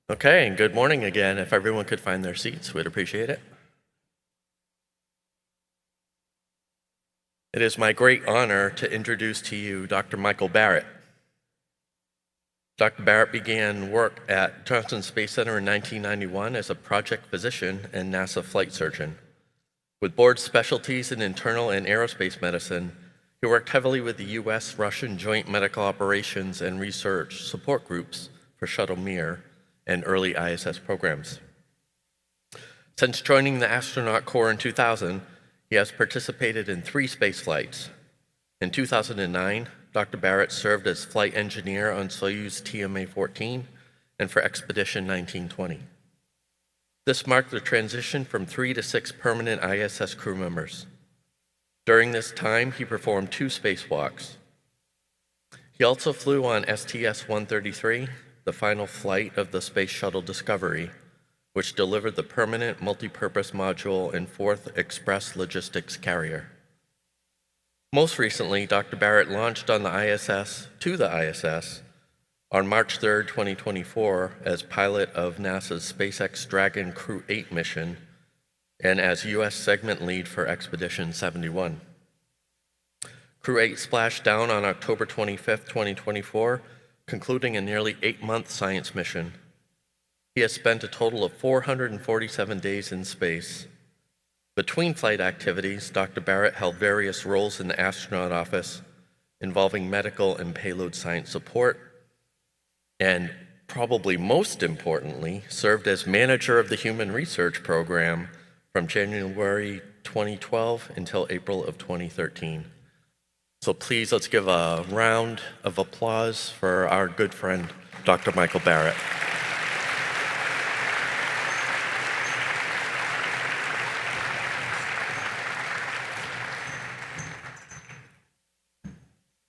Okay, and good morning again. If everyone could find their seats, we'd appreciate it. It is my great honor to introduce to you Dr. Michael Barratt. Dr. Barrett began work at Johnson Space Center in 1991 as a project physician and NASA flight surgeon. With board specialties in internal and aerospace medicine, he worked heavily with the U.S.-Russian Joint Medical Operations and Research Support Groups for Shuttle Mir and early ISS programs. Since joining the Astronaut Corps in 2000, he has participated in 3 space flights. In 2009, Dr. Barrett served as flight engineer on Soyuz TMA-14 and for Expedition 1920. This marked the transition from 3 to 6 permanent ISS crew members. During this time, he performed 2 spacewalks. He also flew on STS-133, the final flight of the Space Shuttle Discovery, which delivered the permanent multi-purpose module and 4th Express Logistics Carrier. Most recently, Dr. Barrett launched on the ISS on March 3, 2024, as pilot of NASA's SpaceX Dragon Crew 8 mission and as U.S. segment lead for Expedition 71. Crew 8 splashed down on October 25, 2024, concluding a nearly 8-month science mission. He has spent a total of 447 days in space. Between flight activities, Dr. Barrett held various roles in the astronaut office involving medical and payload science support, and probably most importantly, served as manager of the Human Research Program from January 2012 until April of 2013. So please, let's give a round of applause for our good friend, Dr. Michael Barratt.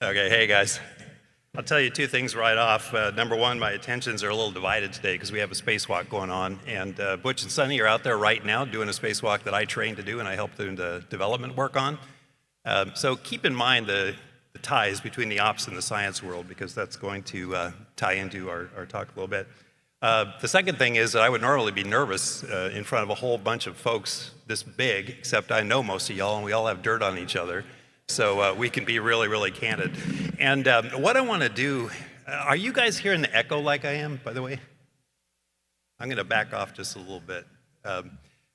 Okay, hey guys. I'll tell you 2 things right off. Number one, my attentions are a little divided today because we have a spacewalk going on, and Butch and Sunny are out there right now doing a spacewalk that I trained to do and I helped them to development work on. So keep in mind the ties between the ops and the science world, because that's going to tie into our talk a little bit. The second thing is that I would normally be nervous in front of a whole bunch of folks this big, except I know most of y'all and we all have dirt on each other. So we can be really, really candid. And what I want to do, are you guys hearing the echo like I am, by the way? I'm going to back off just a little bit.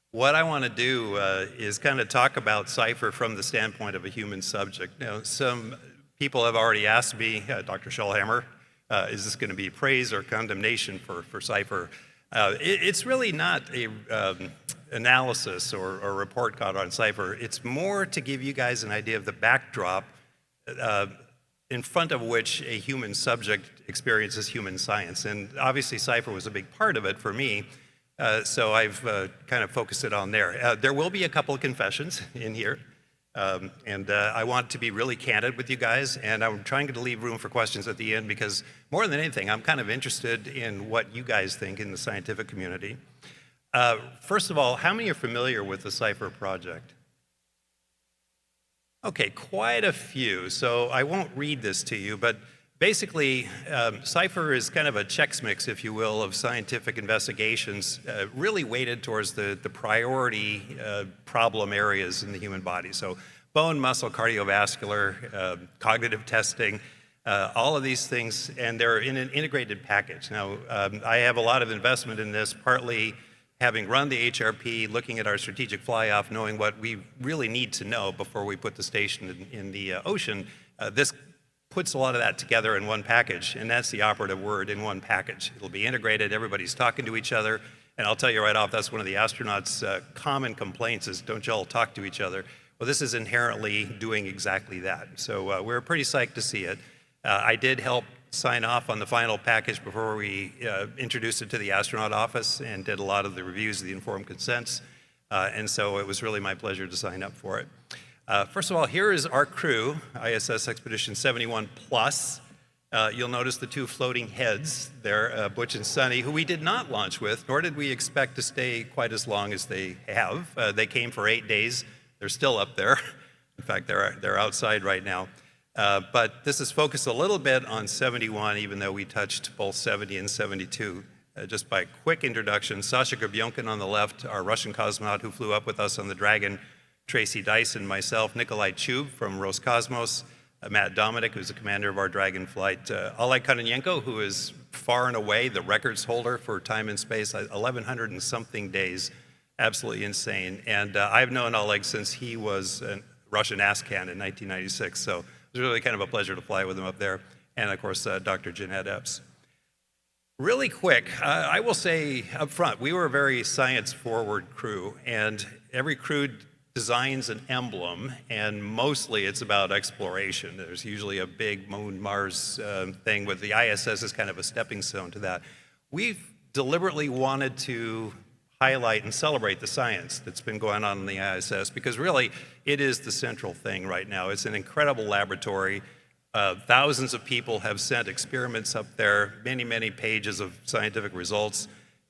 What I want to do is kind of talk about Cipher from the standpoint of a human subject. Now, some people have already asked me, Dr. Schellhammer, is this going to be praise or condemnation for Cipher? It's really not a analysis or report card on Cipher. It's more to give you guys an idea of the backdrop in front of which a human subject experiences human science. And obviously Cipher was a big part of it for me, so I've kind of focused it on there. There will be a couple of confessions in here, and I want to be really candid with you guys, and I'm trying to leave room for questions at the end because more than anything, I'm kind of interested in what you guys think in the scientific community. First of all, how many are familiar with the Cipher project? Okay, quite a few, so I won't read this to you, but basically, Cipher is kind of a Chex Mix, if you will, of scientific investigations, really weighted towards the priority problem areas in the human body. So bone, muscle, cardiovascular, cognitive testing, all of these things, and they're in an integrated package. Now, I have a lot of investment in this, partly having run the HRP, looking at our strategic fly-off, knowing what we really need to know before we put the station in the ocean. This puts a lot of that together in one package, and that's the operative word, in one package. It'll be integrated, everybody's talking to each other, and I'll tell you right off, that's one of the astronauts' common complaints is, don't you all talk to each other? Well, this is inherently doing exactly that. So we're pretty psyched to see it. I did help sign off on the final package before we introduced it to the astronaut office and did a lot of the reviews of the informed consents. And so it was really my pleasure to sign up for it. First of all, here is our crew, ISS Expedition 71 Plus. You'll notice the 2 floating heads there, Butch and Sunny, who we did not launch with, nor did we expect to stay quite as long as they have. They came for 8 days. They're still up there. In fact, they're outside right now. But this is focused a little bit on 71, even though we touched both 70 and 72 Just by quick introduction, Sasha Grabionkin on the left, our Russian cosmonaut who flew up with us on the Dragon, Tracy Dyson, myself, Nikolai Chub from Roscosmos, Matt Dominic, who's the commander of our Dragon flight, Oleg Kononenko, who is far and away the records holder for time in space, 1,100 and something days, absolutely insane. And I've known Oleg since he was a Russian ASCAN in 1996, so it was really kind of a pleasure to fly with him up there. And of course, Dr. Jeanette Epps. Really quick, I will say up front, we were a very science-forward crew, and every crew designs an emblem, and mostly it's about exploration. There's usually a big Moon, Mars thing, with the ISS as kind of a stepping stone to that. We've deliberately wanted to highlight and celebrate the science that's been going on in the ISS, because really it is the central thing right now. It's an incredible laboratory. Thousands of people have sent experiments up there, many, many pages of scientific results.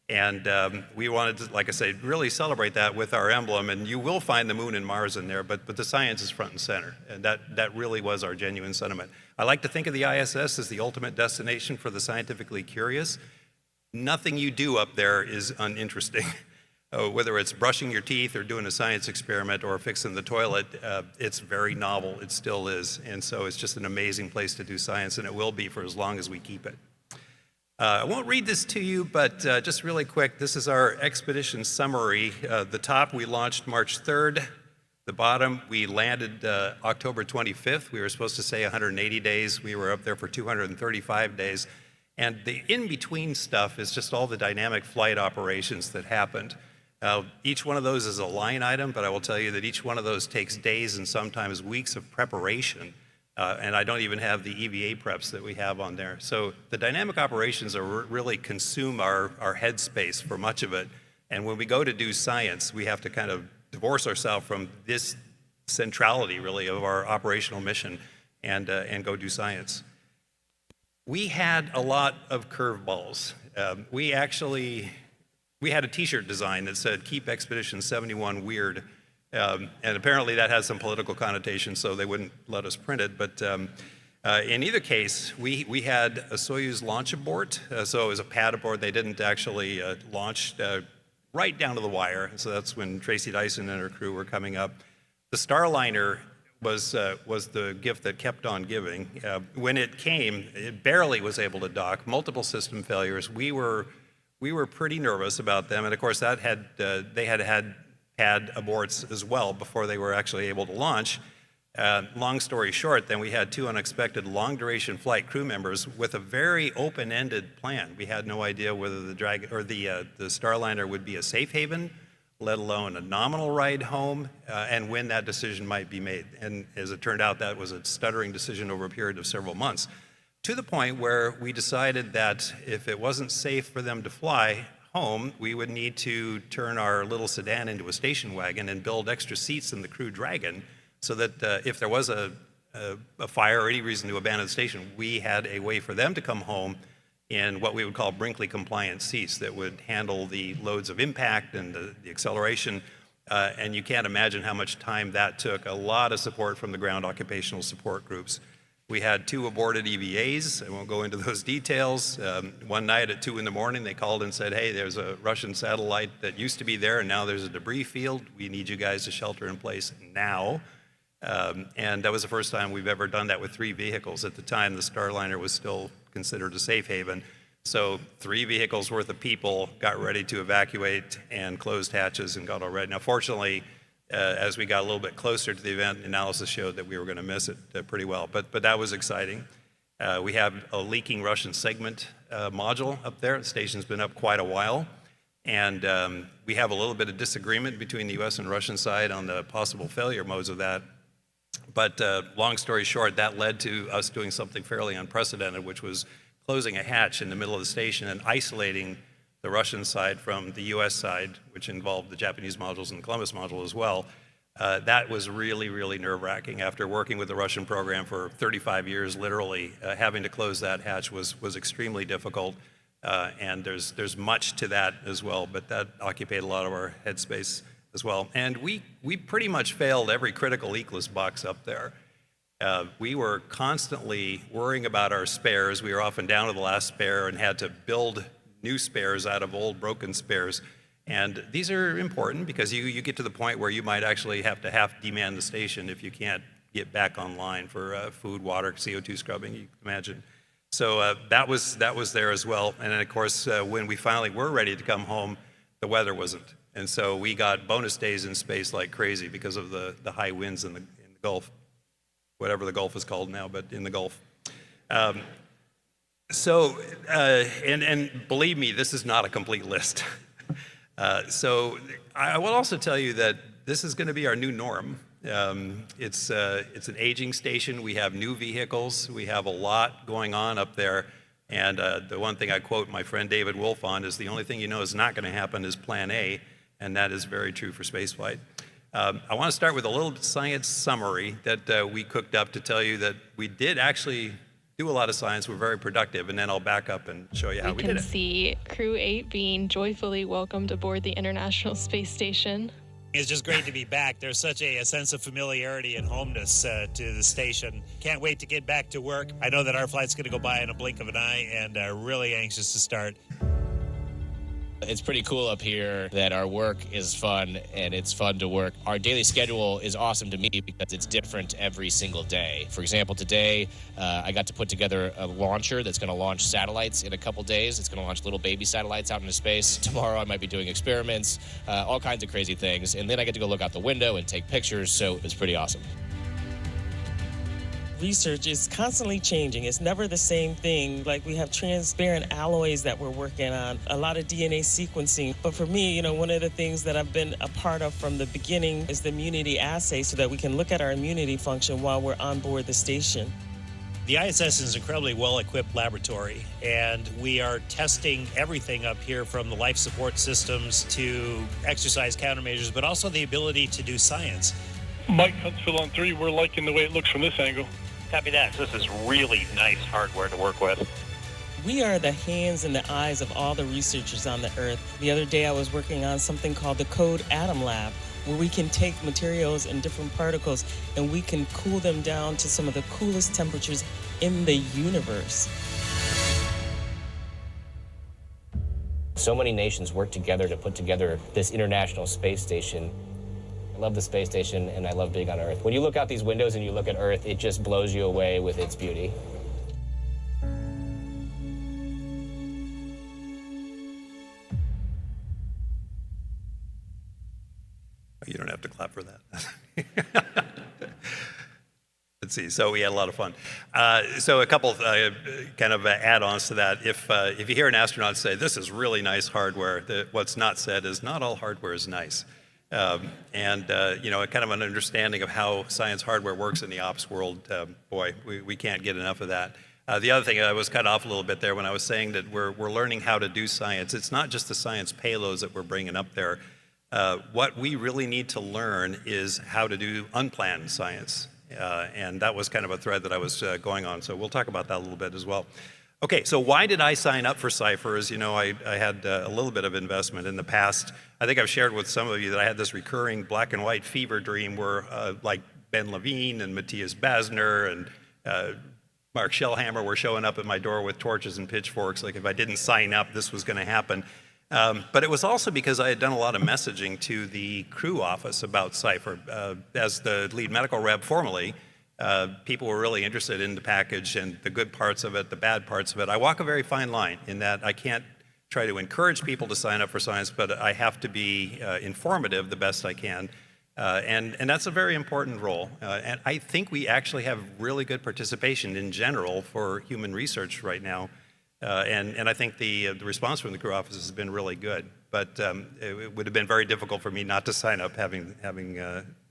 And we wanted to, like I say, really celebrate that with our emblem. And you will find the Moon and Mars in there, but the science is front and center. And that really was our genuine sentiment. I like to think of the ISS as the ultimate destination for the scientifically curious. Nothing you do up there is uninteresting. Whether it's brushing your teeth or doing a science experiment or fixing the toilet, it's very novel. It still is. And so it's just an amazing place to do science, and it will be for as long as we keep it. I won't read this to you, but just really quick, this is our expedition summary. The top, we launched March 3rd. The bottom, we landed October 25th. We were supposed to say 180 days. We were up there for 235 days. And the in-between stuff is just all the dynamic flight operations that happened. Each one of those is a line item, but I will tell you that each one of those takes days and sometimes weeks of preparation. And I don't even have the EVA preps that we have on there. So the dynamic operations really consume our headspace for much of it. And when we go to do science, we have to kind of divorce ourselves from this centrality, really, of our operational mission and go do science. We had a lot of curveballs. We had a t-shirt design that said, "Keep Expedition 71 weird." And apparently that has some political connotation, so they wouldn't let us print it. But in either case, we had a Soyuz launch abort. So it was a pad abort. They didn't actually launch right down to the wire. So that's when Tracy Dyson and her crew were coming up. The Starliner was the gift that kept on giving. When it came, it barely was able to dock. Multiple system failures. We were pretty nervous about them, and of course they had pad aborts as well before they were actually able to launch. Long story short, then we had two unexpected long-duration flight crew members with a very open-ended plan. We had no idea whether the Dragon or the Starliner would be a safe haven, let alone a nominal ride home, and when that decision might be made. And as it turned out, that was a stuttering decision over a period of several months, to the point where we decided that if it wasn't safe for them to fly home, we would need to turn our little sedan into a station wagon and build extra seats in the Crew Dragon, so that if there was a fire or any reason to abandon the station, we had a way for them to come home in what we would call Brinkley compliant seats that would handle the loads of impact and the acceleration. And you can't imagine how much time that took. A lot of support from the ground occupational support groups. We had two aborted EVAs. I won't go into those details. One night at 2 in the morning, they called and said, "Hey, there's a Russian satellite that used to be there, and now there's a debris field. We need you guys to shelter in place now." And that was the first time we've ever done that with 3 vehicles. At the time, the Starliner was still considered a safe haven. So 3 vehicles worth of people got ready to evacuate and closed hatches and got all ready. Now, fortunately, as we got a little bit closer to the event, analysis showed that we were going to miss it pretty well. But that was exciting. We have a leaking Russian segment module up there. The station's been up quite a while. And we have a little bit of disagreement between the US and Russian side on the possible failure modes of that. But long story short, that led to us doing something fairly unprecedented, which was closing a hatch in the middle of the station and isolating the Russian side from the US side, which involved the Japanese modules and the Columbus module as well. That was really, really nerve-wracking. After working with the Russian program for 35 years, literally, having to close that hatch was extremely difficult. And there's much to that as well, but that occupied a lot of our headspace as well. And we pretty much failed every critical ECLS box up there. We were constantly worrying about our spares. We were often down to the last spare and had to build new spares out of old broken spares. And these are important because you get to the point where you might actually have to half demand the station if you can't get back online for food, water, CO2 scrubbing, you can imagine. So that was there as well. And then of course, when we finally were ready to come home, the weather wasn't. And so we got bonus days in space like crazy because of the high winds in the Gulf, whatever the Gulf is called now, but in the Gulf. And believe me, this is not a complete list. So I will also tell you that this is going to be our new norm. It's an aging station. We have new vehicles. We have a lot going on up there. And the one thing I quote my friend David Wolf on is the only thing you know is not going to happen is Plan A, and that is very true for spaceflight. I want to start with a little science summary that we cooked up to tell you that we did actually do a lot of science. We're very productive, and then I'll back up and show you how we did it. We can see Crew 8 being joyfully welcomed aboard the International Space Station. It's just great to be back. There's such a sense of familiarity and homeness to the station. Can't wait to get back to work. I know that our flight's going to go by in a blink of an eye, and really anxious to start. It's pretty cool up here that our work is fun and it's fun to work. Our daily schedule is awesome to me because it's different every single day. For example, today I got to put together a launcher that's going to launch satellites in a couple days. It's going to launch little baby satellites out into space. Tomorrow I might be doing experiments, all kinds of crazy things. And then I get to go look out the window and take pictures, so it's pretty awesome. Research is constantly changing. It's never the same thing. Like, we have transparent alloys that we're working on, a lot of DNA sequencing. But for me, one of the things that I've been a part of from the beginning is the immunity assay so that we can look at our immunity function while we're on board the station. The ISS is an incredibly well-equipped laboratory, and we are testing everything up here from the life support systems to exercise countermeasures, but also the ability to do science. Mike Huntsville on 3, we're liking the way it looks from this angle. Copy that. This is really nice hardware to work with. We are the hands and the eyes of all the researchers on the Earth. The other day I was working on something called the Code Atom Lab, where we can take materials and different particles and we can cool them down to some of the coolest temperatures in the universe. So many nations work together to put together this International Space Station. I love the space station, and I love being on Earth. When you look out these windows and you look at Earth, it just blows you away with its beauty. You don't have to clap for that. Let's see. So we had a lot of fun. So a couple kind of add-ons to that. If you hear an astronaut say, "This is really nice hardware," what's not said is not all hardware is nice. Kind of an understanding of how science hardware works in the ops world, boy, we can't get enough of that. The other thing, I was cut off a little bit there when I was saying that we're learning how to do science. It's not just the science payloads that we're bringing up there. What we really need to learn is how to do unplanned science. And that was kind of a thread that I was going on. So we'll talk about that a little bit as well. Okay, so why did I sign up for Cipher? As you know, I had a little bit of investment in the past. I think I've shared with some of you that I had this recurring black and white fever dream where like Ben Levine and Matthias Basner and Mark Shellhammer were showing up at my door with torches and pitchforks. Like if I didn't sign up, this was going to happen. But it was also because I had done a lot of messaging to the crew office about Cipher. As the lead medical rep formerly, people were really interested in the package and the good parts of it, the bad parts of it. I walk a very fine line in that I can't try to encourage people to sign up for science, but I have to be informative the best I can. And that's a very important role. And I think we actually have really good participation in general for human research right now. And I think the response from the crew office has been really good. But it would have been very difficult for me not to sign up, having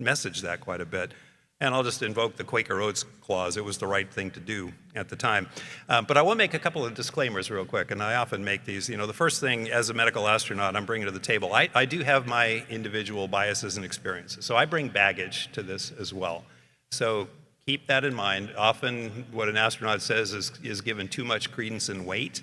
messaged that quite a bit. And I'll just invoke the Quaker Oats clause. It was the right thing to do at the time. But I will make a couple of disclaimers real quick, and I often make these. The first thing, as a medical astronaut, I'm bringing to the table, I do have my individual biases and experiences. So I bring baggage to this as well. So keep that in mind. Often what an astronaut says is given too much credence and weight.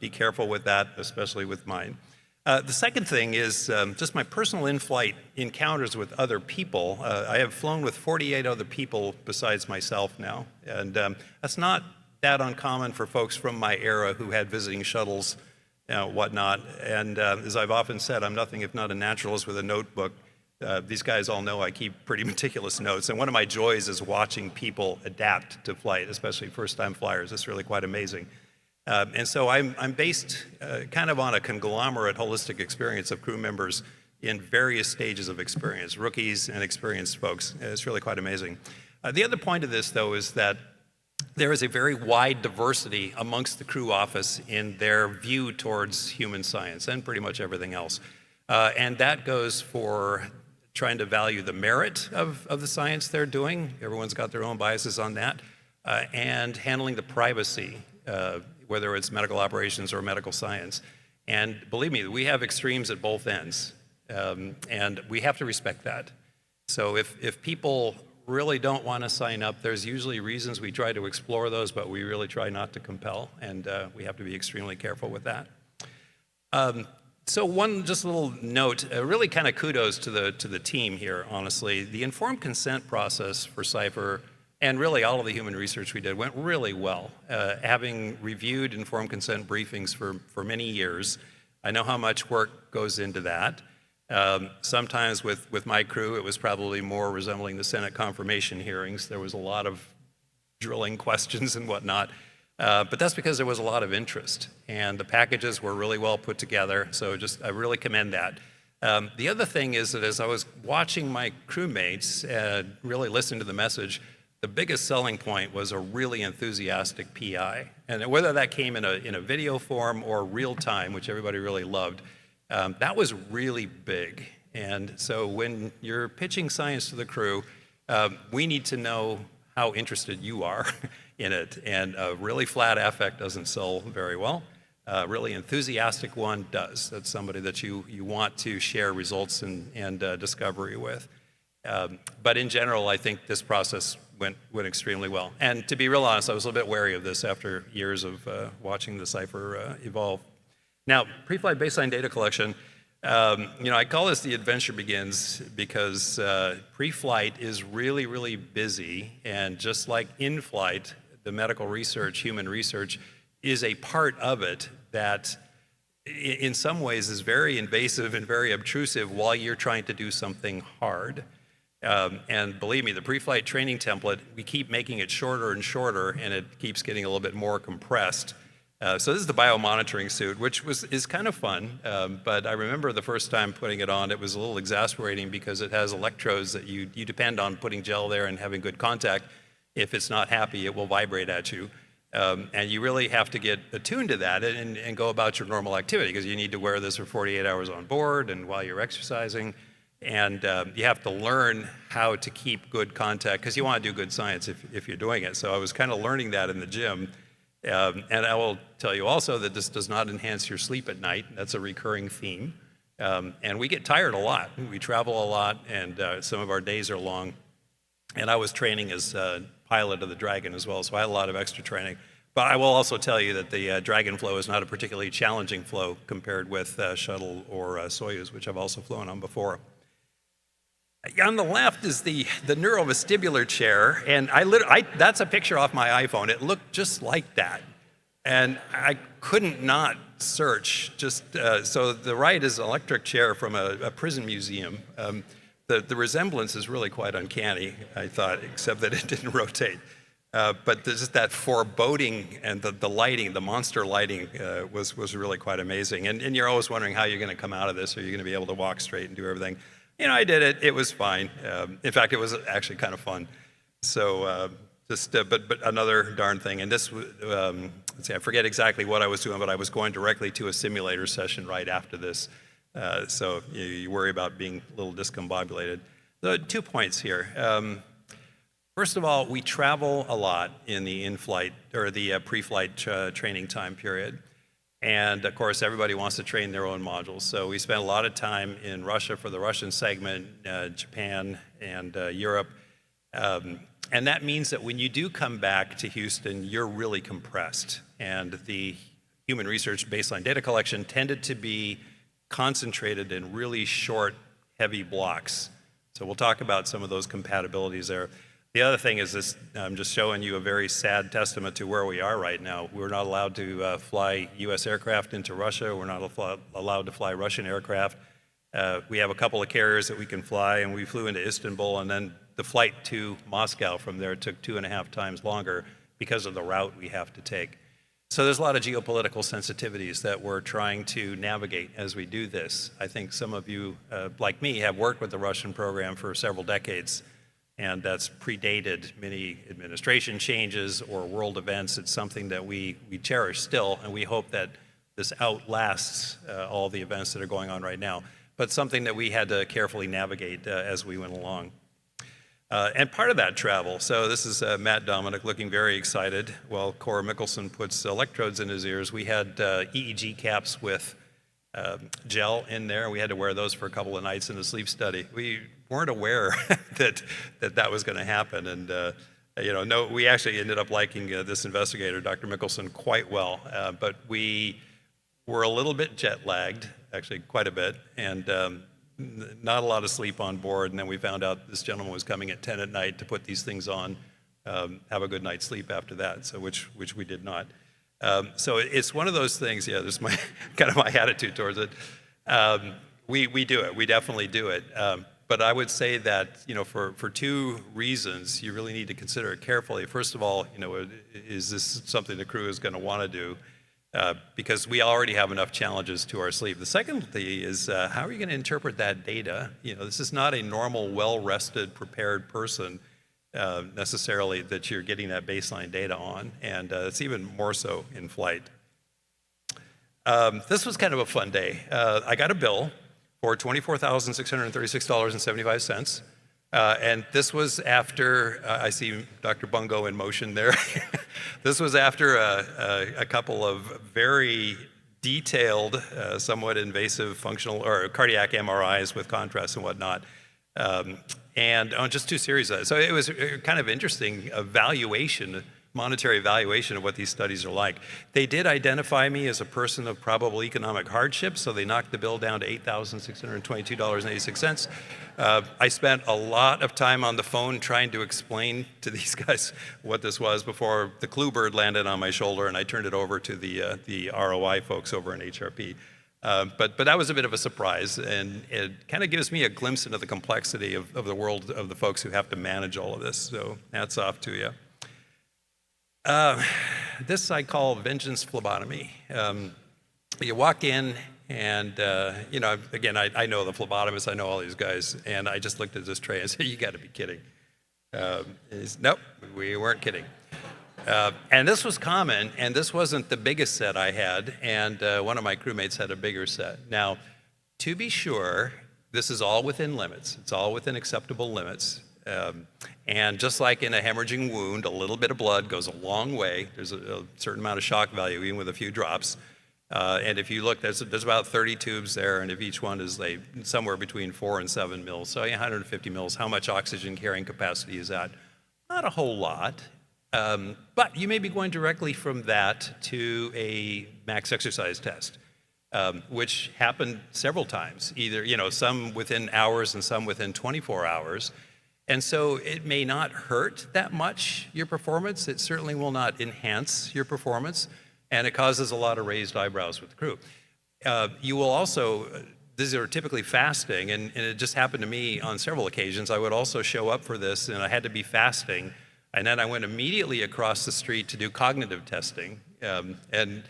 Be careful with that, especially with mine. The second thing is just my personal in-flight encounters with other people. I have flown with 48 other people besides myself now, and that's not that uncommon for folks from my era who had visiting shuttles whatnot. And as I've often said, I'm nothing if not a naturalist with a notebook. These guys all know I keep pretty meticulous notes. And one of my joys is watching people adapt to flight, especially first-time flyers. It's really quite amazing. And so I'm based kind of on a conglomerate holistic experience of crew members in various stages of experience, rookies and experienced folks. It's really quite amazing. The other point of this, though, is that there is a very wide diversity amongst the crew office in their view towards human science and pretty much everything else. And that goes for trying to value the merit of the science they're doing. Everyone's got their own biases on that. And handling the privacy, whether it's medical operations or medical science. And believe me, we have extremes at both ends. And we have to respect that. So if people really don't want to sign up, there's usually reasons. We try to explore those, but we really try not to compel, and we have to be extremely careful with that. So one just a little note, really kind of kudos to the team here, honestly. The informed consent process for Cipher, and really all of the human research we did, went really well. Having reviewed informed consent briefings for many years, I know how much work goes into that. Sometimes with my crew, it was probably more resembling the Senate confirmation hearings. There was a lot of drilling questions and whatnot, but that's because there was a lot of interest, and the packages were really well put together, so I really commend that. The other thing is that as I was watching my crewmates really listening to the message, the biggest selling point was a really enthusiastic PI, and whether that came in a video form or real time, which everybody really loved, that was really big. And so when you're pitching science to the crew, we need to know how interested you are in it. And a really flat affect doesn't sell very well. A really enthusiastic one does. That's somebody that you want to share results and discovery with. But in general, I think this process went extremely well. And to be real honest, I was a little bit wary of this after years of watching the Cipher evolve. Now, pre-flight baseline data collection, I call this the adventure begins because pre-flight is really, really busy, and just like in-flight, the medical research, human research, is a part of it that in some ways is very invasive and very obtrusive while you're trying to do something hard. And believe me, the pre-flight training template, we keep making it shorter and shorter, and it keeps getting a little bit more compressed. So this is the biomonitoring suit, which is kind of fun, but I remember the first time putting it on, it was a little exasperating because it has electrodes that you depend on putting gel there and having good contact. If it's not happy, it will vibrate at you. And you really have to get attuned to that and go about your normal activity, because you need to wear this for 48 hours on board and while you're exercising. And you have to learn how to keep good contact, because you want to do good science if you're doing it. So I was kind of learning that in the gym. And I will tell you also that this does not enhance your sleep at night. That's a recurring theme. And we get tired a lot. We travel a lot, and some of our days are long. And I was training as pilot of the Dragon as well, so I had a lot of extra training. But I will also tell you that the Dragon flow is not a particularly challenging flow compared with Shuttle or Soyuz, which I've also flown on before. On the left is the neurovestibular chair, and that's a picture off my iPhone. It looked just like that, and I couldn't not search. So the right is an electric chair from a prison museum. The resemblance is really quite uncanny, I thought, except that it didn't rotate. But just that foreboding and the lighting, the monster lighting, was really quite amazing. And you're always wondering how you're going to come out of this. Are you going to be able to walk straight and do everything? I did it. It was fine. In fact, it was actually kind of fun. So but another darn thing. And this, let's see, I forget exactly what I was doing, but I was going directly to a simulator session right after this. So you worry about being a little discombobulated. 2 points here. First of all, we travel a lot in the in-flight or the pre-flight training time period. And of course, everybody wants to train their own modules. So we spent a lot of time in Russia for the Russian segment, Japan, and Europe. And that means that when you do come back to Houston, you're really compressed. And the human research baseline data collection tended to be concentrated in really short, heavy blocks. So we'll talk about some of those compatibilities there. The other thing is this, I'm just showing you a very sad testament to where we are right now. We're not allowed to fly U.S. aircraft into Russia. We're not allowed to fly Russian aircraft. We have a couple of carriers that we can fly, and we flew into Istanbul, and then the flight to Moscow from there took 2.5 times longer because of the route we have to take. So there's a lot of geopolitical sensitivities that we're trying to navigate as we do this. I think some of you, like me, have worked with the Russian program for several decades, and that's predated many administration changes or world events. It's something that we cherish still, and we hope that this outlasts all the events that are going on right now, but something that we had to carefully navigate as we went along. And part of that travel, so this is Matt Dominic looking very excited while Cora Mickelson puts electrodes in his ears. We had EEG caps with gel in there. We had to wear those for a couple of nights in the sleep study. We weren't aware that was going to happen, and no, we actually ended up liking this investigator, Dr. Mickelson, quite well, but we were a little bit jet lagged, actually quite a bit, and not a lot of sleep on board. And then we found out this gentleman was coming at 10 at night to put these things on, have a good night's sleep after that, so which we did not. So it's one of those things. Yeah, this is my kind of my attitude towards it. We do it. We definitely do it. But I would say that for two reasons, you really need to consider it carefully. First of all, is this something the crew is going to want to do? Because we already have enough challenges to our sleep. The second thing is how are you going to interpret that data? This is not a normal, well-rested, prepared person necessarily that you're getting that baseline data on, and it's even more so in flight. This was kind of a fun day. I got a bill for $24,636.75. And this was after, I see Dr. Bungo in motion there. This was after a couple of very detailed, somewhat invasive functional or cardiac MRIs with contrast and whatnot. And on just 2 series of that. So it was kind of interesting monetary evaluation of what these studies are like. They did identify me as a person of probable economic hardship, so they knocked the bill down to $8,622.86. I spent a lot of time on the phone trying to explain to these guys what this was before the clue bird landed on my shoulder and I turned it over to the ROI folks over in HRP. But that was a bit of a surprise, and it kind of gives me a glimpse into the complexity of the world of the folks who have to manage all of this. So hats off to you. This I call vengeance phlebotomy. You walk in and, again, I know the phlebotomist, I know all these guys, and I just looked at this tray and said, you got to be kidding. Nope, we weren't kidding. And this was common, and this wasn't the biggest set I had, and one of my crewmates had a bigger set. Now, to be sure, this is all within limits. It's all within acceptable limits. And just like in a hemorrhaging wound, a little bit of blood goes a long way. There's a certain amount of shock value, even with a few drops. And if you look, there's about 30 tubes there, and if each one is somewhere between 4 and 7 mils, so 150 mils, how much oxygen carrying capacity is that? Not a whole lot. But you may be going directly from that to a max exercise test, which happened several times, either, some within hours and some within 24 hours. And so it may not hurt that much, your performance. It certainly will not enhance your performance, and it causes a lot of raised eyebrows with the crew. You will also, these are typically fasting, and it just happened to me on several occasions. I would also show up for this, and I had to be fasting, and then I went immediately across the street to do cognitive testing. And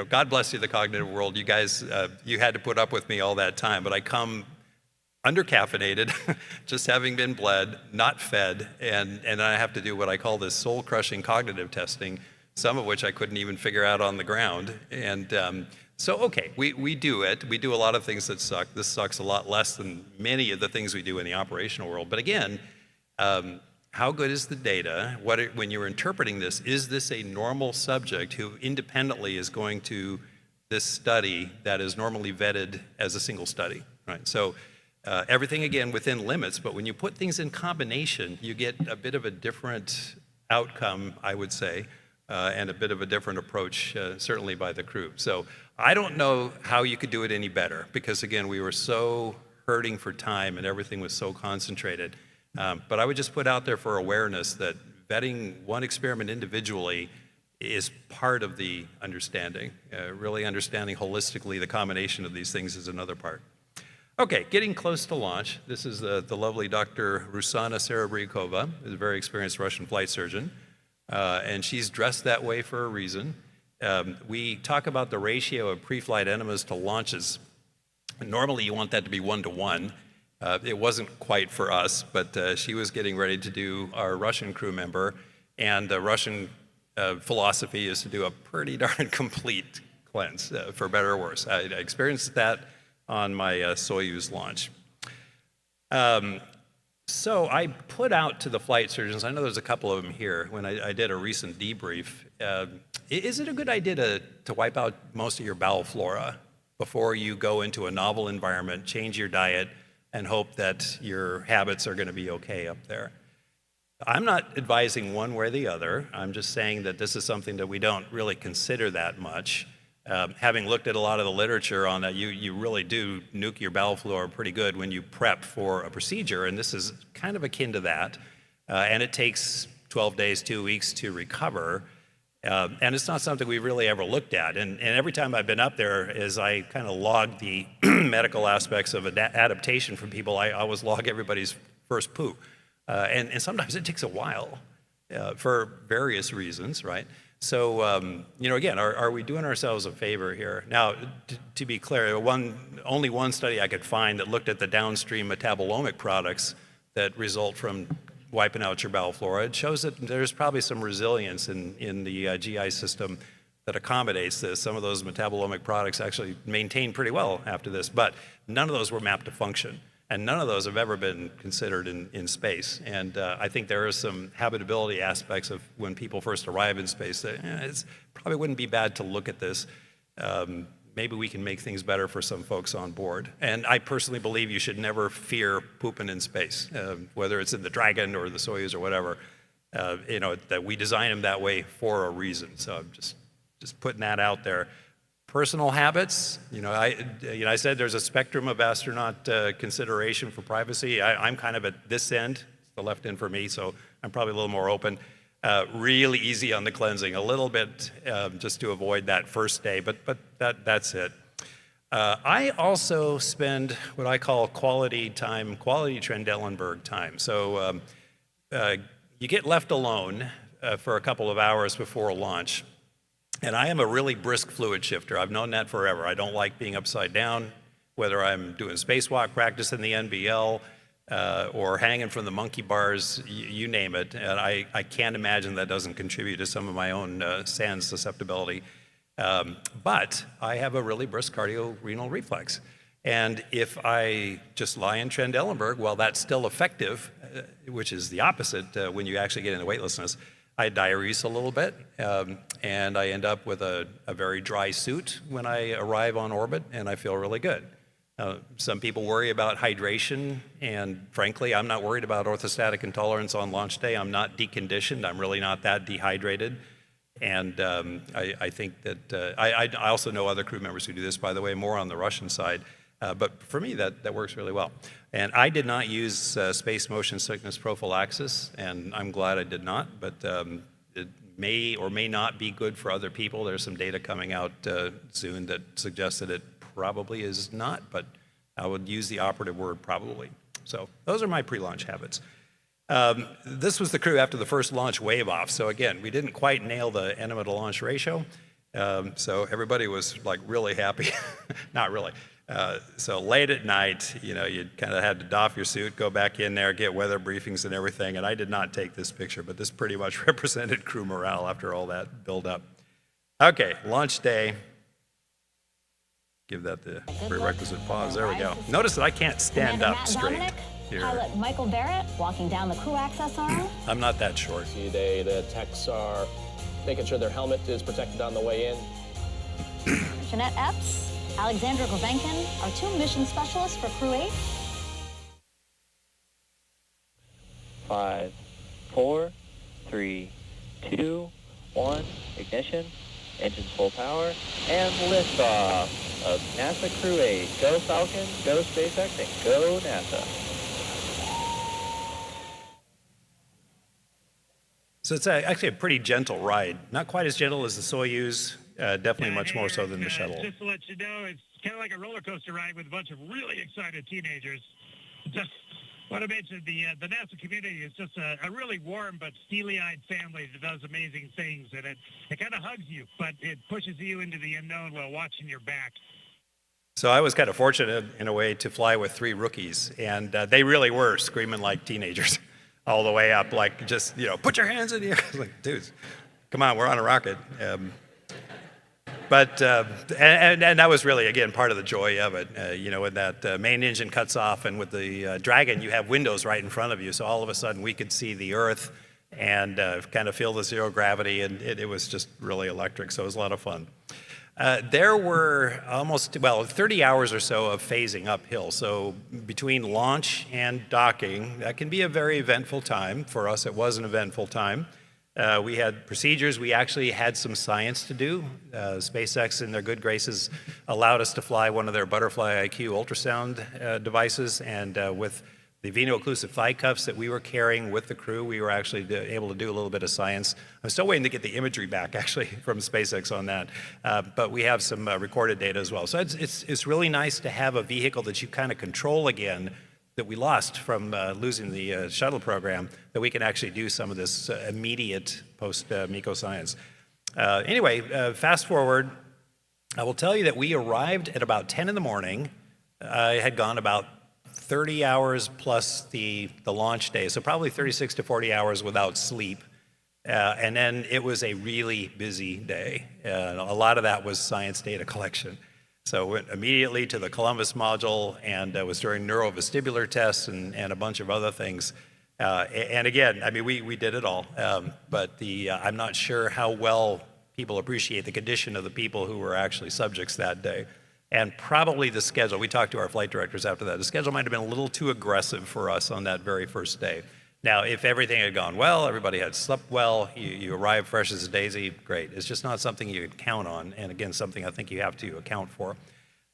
God bless you, the cognitive world. You guys, you had to put up with me all that time, but I come undercaffeinated, just having been bled, not fed, and I have to do what I call this soul-crushing cognitive testing, some of which I couldn't even figure out on the ground. And so, okay, we do it. We do a lot of things that suck. This sucks a lot less than many of the things we do in the operational world. But again, how good is the data? When you're interpreting this, is this a normal subject who independently is going to this study that is normally vetted as a single study, right? So everything, again, within limits, but when you put things in combination, you get a bit of a different outcome, I would say, and a bit of a different approach, certainly by the crew. So I don't know how you could do it any better, because again, we were so hurting for time and everything was so concentrated. But I would just put out there for awareness that vetting one experiment individually is part of the understanding. Really understanding holistically the combination of these things is another part. Okay, getting close to launch. This is the lovely Dr. Rusana Serebryakova, who's a very experienced Russian flight surgeon. And she's dressed that way for a reason. We talk about the ratio of pre-flight enemas to launches. Normally you want that to be 1-to-1. It wasn't quite for us, but she was getting ready to do our Russian crew member, and the Russian philosophy is to do a pretty darn complete cleanse, for better or worse. I experienced that on my Soyuz launch. So I put out to the flight surgeons, I know there's a couple of them here, when I did a recent debrief, is it a good idea to wipe out most of your bowel flora before you go into a novel environment, change your diet, and hope that your habits are going to be okay up there? I'm not advising one way or the other. I'm just saying that this is something that we don't really consider that much. Having looked at a lot of the literature on that, you really do nuke your bowel flora pretty good when you prep for a procedure, and this is kind of akin to that. And it takes 12 days, 2 weeks to recover. And it's not something we've really ever looked at. And every time I've been up there, as I kind of log the medical aspects of adaptation from people, I always log everybody's first poo. And sometimes it takes a while for various reasons, right? So, again, are we doing ourselves a favor here? Now, to be clear, only one study I could find that looked at the downstream metabolomic products that result from wiping out your bowel flora. It shows that there's probably some resilience in the GI system that accommodates this. Some of those metabolomic products actually maintain pretty well after this, but none of those were mapped to function. And none of those have ever been considered in space. And I think there are some habitability aspects of when people first arrive in space that it probably wouldn't be bad to look at this. Maybe we can make things better for some folks on board. And I personally believe you should never fear pooping in space, whether it's in the Dragon or the Soyuz or whatever, that we design them that way for a reason. So I'm just putting that out there. Personal habits, I said there's a spectrum of astronaut consideration for privacy. I'm kind of at this end, the left end for me, so I'm probably a little more open. Really easy on the cleansing, a little bit just to avoid that first day, but that's it. I also spend what I call quality Trendelenburg time. So you get left alone for a couple of hours before a launch. And I am a really brisk fluid shifter. I've known that forever. I don't like being upside down, whether I'm doing spacewalk practice in the NBL or hanging from the monkey bars, you name it. And I can't imagine that doesn't contribute to some of my own sand susceptibility. But I have a really brisk cardiorenal reflex. And if I just lie in Trendelenburg, well, that's still effective, which is the opposite when you actually get into weightlessness. I diurese a little bit, and I end up with a very dry suit when I arrive on orbit, and I feel really good. Some people worry about hydration, and frankly, I'm not worried about orthostatic intolerance on launch day. I'm not deconditioned. I'm really not that dehydrated. And I think that, I also know other crew members who do this, by the way, more on the Russian side. But for me, that works really well. And I did not use space motion sickness prophylaxis, and I'm glad I did not, but it may or may not be good for other people. There's some data coming out soon that suggests that it probably is not, but I would use the operative word probably. So those are my pre-launch habits. This was the crew after the first launch wave off. So again, we didn't quite nail the enema to launch ratio. So everybody was like really happy. Not really. So late at night, you kind of had to doff your suit, go back in there, get weather briefings and everything. And I did not take this picture, but this pretty much represented crew morale after all that build up. Okay, launch day. Give that the prerequisite pause. There we go. Notice that I can't stand up straight here. Pilot Michael Barratt walking down the crew access arm. I'm not that short. The techs are making sure their helmet is protected on the way in. Jeanette Epps, Alexandra Gravenkin are 2 mission specialists for Crew 8. 5, 4, 3, 2, 1, ignition, engines full power, and liftoff of NASA Crew 8. Go Falcon, go SpaceX, and go NASA. So it's actually a pretty gentle ride. Not quite as gentle as the Soyuz, definitely much more so than the shuttle. Just to let you know, it's kind of like a roller coaster ride with a bunch of really excited teenagers. Just want to mention the NASA community is just a really warm but steely-eyed family that does amazing things, and it kind of hugs you, but it pushes you into the unknown while watching your back. So I was kind of fortunate in a way to fly with 3 rookies, and they really were screaming like teenagers all the way up, like just, put your hands in the air. I was like, dudes, come on, we're on a rocket. But that was really, again, part of the joy of it. When that main engine cuts off, and with the Dragon, you have windows right in front of you. So all of a sudden, we could see the Earth and kind of feel the zero gravity, and it was just really electric. So it was a lot of fun. There were 30 hours or so of phasing uphill. So between launch and docking, that can be a very eventful time. For us, it was an eventful time. We had procedures. We actually had some science to do. SpaceX, in their good graces, allowed us to fly one of their Butterfly IQ ultrasound devices, and with the veno-occlusive thigh cuffs that we were carrying with the crew, we were actually able to do a little bit of science. I'm still waiting to get the imagery back, actually, from SpaceX on that. But we have some recorded data as well. So it's really nice to have a vehicle that you kind of control again, that we lost from losing the shuttle program, that we can actually do some of this immediate post-MECO science. Anyway, fast forward, I will tell you that we arrived at about 10 in the morning. I had gone about 30 hours plus the launch day, so probably 36 to 40 hours without sleep. And then it was a really busy day. A lot of that was science data collection. So went immediately to the Columbus module, and was during neurovestibular tests and a bunch of other things. And again, I mean, we did it all, but I'm not sure how well people appreciate the condition of the people who were actually subjects that day. And probably the schedule, we talked to our flight directors after that, the schedule might have been a little too aggressive for us on that very first day. Now, if everything had gone well, everybody had slept well, you arrived fresh as a daisy, great. It's just not something you could count on, and again, something I think you have to account for.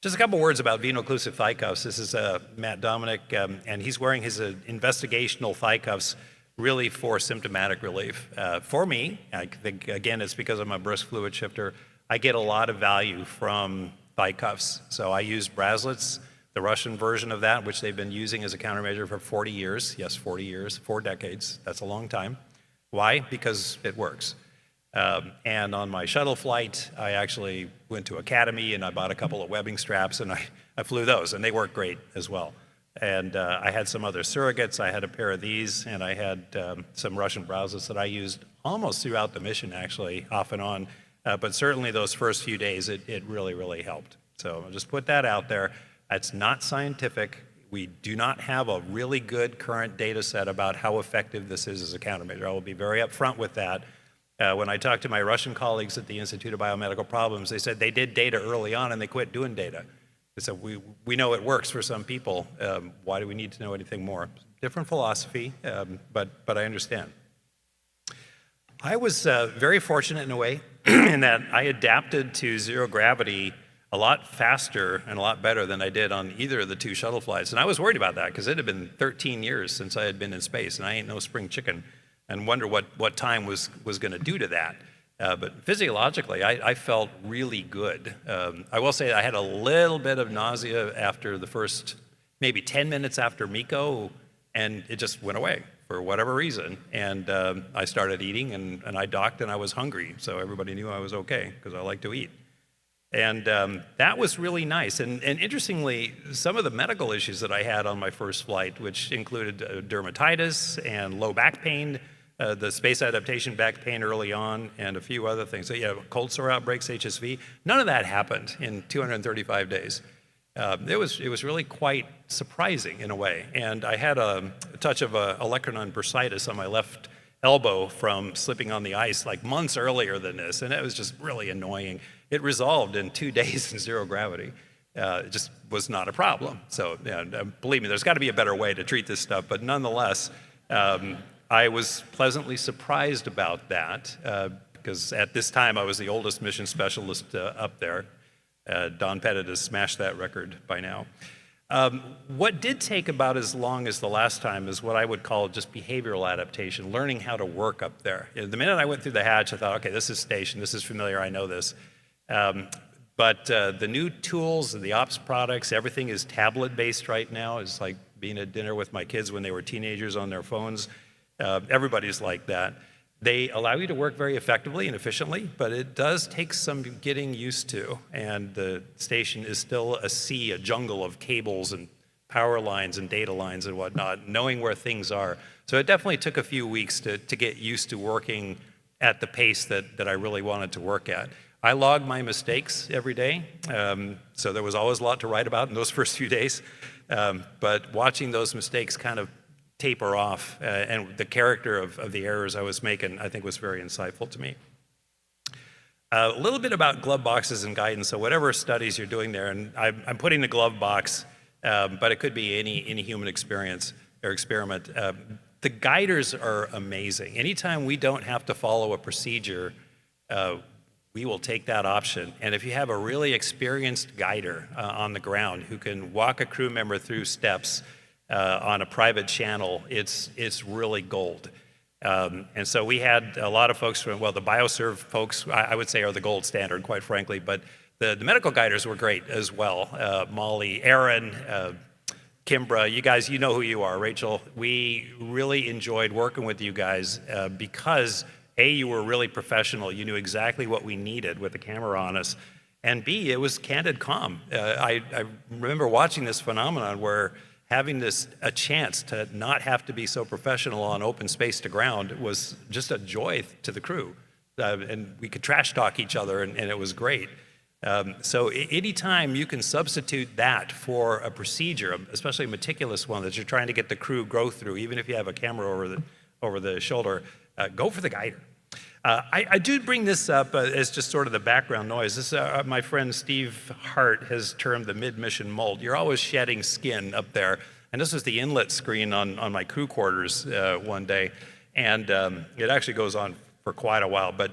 Just a couple words about veno-occlusive thigh cuffs. This is Matt Dominic, and he's wearing his investigational thigh cuffs really for symptomatic relief. For me, I think, again, it's because I'm a brisk fluid shifter, I get a lot of value from thigh cuffs. So I use Braslets, the Russian version of that, which they've been using as a countermeasure for 40 years. Yes, 40 years, 4 decades. That's a long time. Why? Because it works. And on my shuttle flight, I actually went to Academy and I bought a couple of webbing straps, and I flew those, and they work great as well. And I had some other surrogates. I had a pair of these, and I had some Russian Braslets that I used almost throughout the mission, actually, off and on. But certainly those first few days, it really, really helped. So I'll just put that out there. It's not scientific. We do not have a really good current data set about how effective this is as a countermeasure. I will be very upfront with that. When I talked to my Russian colleagues at the Institute of Biomedical Problems, they said they did data early on and they quit doing data. They said, we know it works for some people. Why do we need to know anything more? Different philosophy, but I understand. I was very fortunate in a way in that I adapted to zero gravity a lot faster and a lot better than I did on either of the 2 shuttle flights. And I was worried about that because it had been 13 years since I had been in space, and I ain't no spring chicken, and wonder what time was going to do to that. But physiologically, I felt really good. I will say I had a little bit of nausea after the first maybe 10 minutes after MECO, and it just went away for whatever reason. And I started eating, and I docked, and I was hungry. So everybody knew I was okay because I like to eat. And that was really nice. And interestingly, some of the medical issues that I had on my first flight, which included dermatitis and low back pain, the space adaptation back pain early on, and a few other things. So yeah, cold sore outbreaks, HSV, none of that happened in 235 days. It was really quite surprising in a way. And I had a touch of olecranon bursitis on my left elbow from slipping on the ice like months earlier than this, and it was just really annoying. It resolved in 2 days in zero gravity. It just was not a problem. So yeah, believe me, there's got to be a better way to treat this stuff, but nonetheless, I was pleasantly surprised about that because at this time I was the oldest mission specialist up there. Don Pettit has smashed that record by now. What did take about as long as the last time is what I would call just behavioral adaptation, learning how to work up there. The minute I went through the hatch, I thought, okay, this is station, this is familiar, I know this. But the new tools, the ops products, everything is tablet-based right now. It's like being at dinner with my kids when they were teenagers on their phones. Everybody's like that. They allow you to work very effectively and efficiently, but it does take some getting used to. And the station is still a jungle of cables and power lines and data lines and whatnot, knowing where things are. So it definitely took a few weeks to get used to working at the pace that I really wanted to work at. I log my mistakes every day, so there was always a lot to write about in those first few days. But watching those mistakes kind of taper off, and the character of the errors I was making, I think was very insightful to me. A little bit about glove boxes and guidance. So whatever studies you're doing there, and I'm putting the glove box, but it could be any human experience or experiment. The guiders are amazing. Anytime we don't have to follow a procedure, we will take that option. And if you have a really experienced guider on the ground who can walk a crew member through steps on a private channel, it's really gold. And so we had a lot of folks from, well, the BioServe folks, I would say, are the gold standard, quite frankly, but the medical guiders were great as well. Molly, Aaron, Kimbra, you guys, you know who you are. Rachel, we really enjoyed working with you guys because A, you were really professional. You knew exactly what we needed with the camera on us. And B, it was candid calm. I remember watching this phenomenon where having a chance to not have to be so professional on open space to ground was just a joy to the crew. And we could trash talk each other, and it was great. So anytime you can substitute that for a procedure, especially a meticulous one that you're trying to get the crew go through, even if you have a camera over the shoulder, go for the guider. I do bring this up as just sort of the background noise. This, my friend Steve Hart has termed the mid-mission molt. You're always shedding skin up there. And this was the inlet screen on my crew quarters one day. And it actually goes on for quite a while, but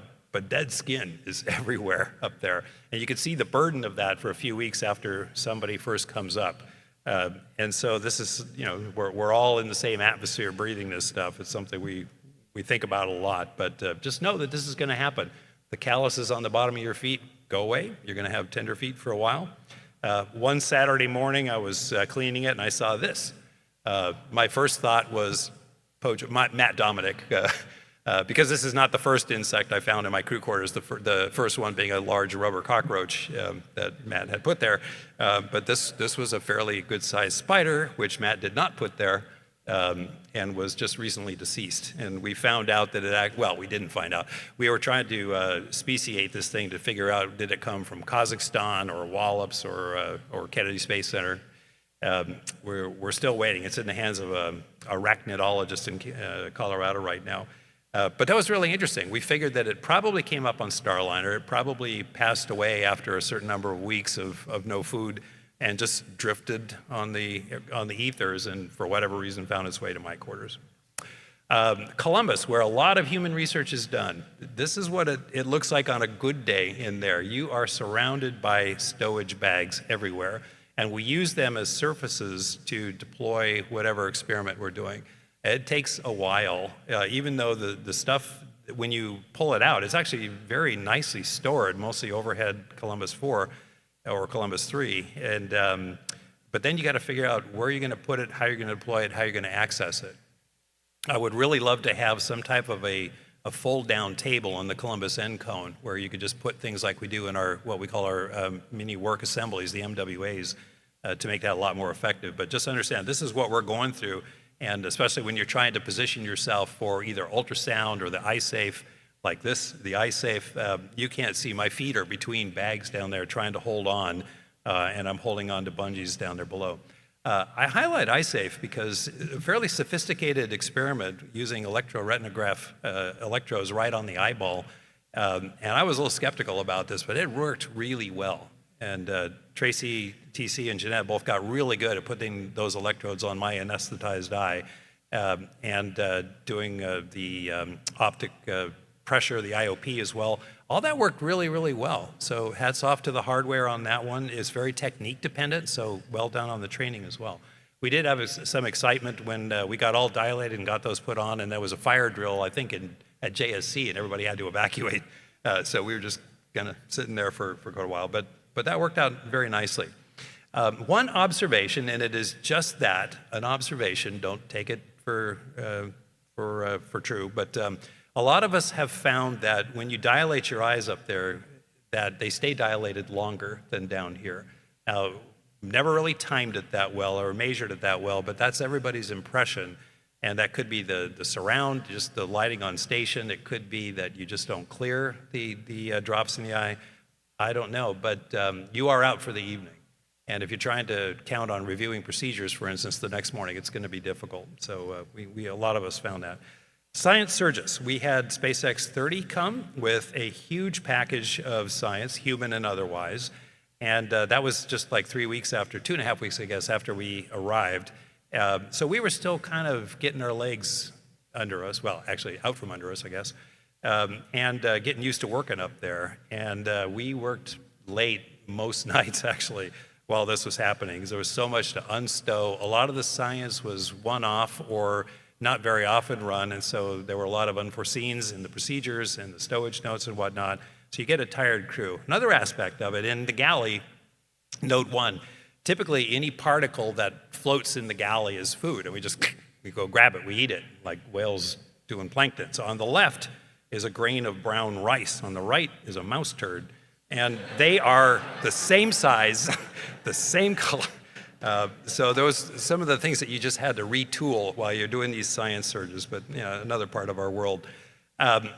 dead skin is everywhere up there. And you can see the burden of that for a few weeks after somebody first comes up. And so this is, you know, we're all in the same atmosphere breathing this stuff. It's something we think about a lot, but just know that this is going to happen. The calluses on the bottom of your feet go away. You're going to have tender feet for a while. One Saturday morning, I was cleaning it, and I saw this. My first thought was Matt Dominic, because this is not the first insect I found in my crew quarters, the first one being a large rubber cockroach that Matt had put there. But this was a fairly good-sized spider, which Matt did not put there. And was just recently deceased. And we found out that we didn't find out. We were trying to speciate this thing to figure out, did it come from Kazakhstan or Wallops or Kennedy Space Center? We're still waiting. It's in the hands of a arachnidologist in Colorado right now. But that was really interesting. We figured that it probably came up on Starliner. It probably passed away after a certain number of weeks of no food, and just drifted on the ethers, and for whatever reason found its way to my quarters. Columbus, where a lot of human research is done. This is what it looks like on a good day in there. You are surrounded by stowage bags everywhere, and we use them as surfaces to deploy whatever experiment we're doing. It takes a while, even though the stuff, when you pull it out, it's actually very nicely stored, mostly overhead Columbus 4, or Columbus 3, and but then you got to figure out where you're going to put it, how you're going to deploy it, how you're going to access it. I would really love to have some type of a fold-down table on the Columbus end cone where you could just put things like we do in our what we call our mini work assemblies, the MWAs, to make that a lot more effective. But just understand, this is what we're going through, and especially when you're trying to position yourself for either ultrasound or the iSafe. Like this, the iSafe, you can't see. My feet are between bags down there trying to hold on, and I'm holding on to bungees down there below. I highlight iSafe because a fairly sophisticated experiment using electroretinograph electrodes right on the eyeball, and I was a little skeptical about this, but it worked really well. And Tracy, TC, and Jeanette both got really good at putting those electrodes on my anesthetized eye, and doing the optic pressure, the IOP as well. All that worked really, really well. So hats off to the hardware on that one. It's very technique dependent, so well done on the training as well. We did have some excitement when we got all dilated and got those put on, and there was a fire drill, I think, at JSC, and everybody had to evacuate. So we were just kind of sitting there for quite a while, but that worked out very nicely. One observation, and it is just that, an observation, don't take it for true, but a lot of us have found that when you dilate your eyes up there, that they stay dilated longer than down here. Now, never really timed it that well or measured it that well, but that's everybody's impression. And that could be the surround, just the lighting on station. It could be that you just don't clear the drops in the eye. I don't know, but you are out for the evening. And if you're trying to count on reviewing procedures, for instance, the next morning, it's going to be difficult. So a lot of us found that. Science surges. We had SpaceX 30 come with a huge package of science, human and otherwise. And that was just like 3 weeks after, 2.5 weeks, I guess, after we arrived. So we were still kind of getting our legs under us, well, actually out from under us, I guess, and getting used to working up there. And we worked late most nights, actually, while this was happening, because there was so much to unstow. A lot of the science was one-off or not very often run, and so there were a lot of unforeseens in the procedures and the stowage notes and whatnot. So you get a tired crew. Another aspect of it, in the galley, note one, typically any particle that floats in the galley is food, and we go grab it, we eat it, like whales doing plankton. So on the left is a grain of brown rice. On the right is a mouse turd. And they are the same size, the same color. So there was some of the things that you just had to retool while you're doing these science surges, but another part of our world. I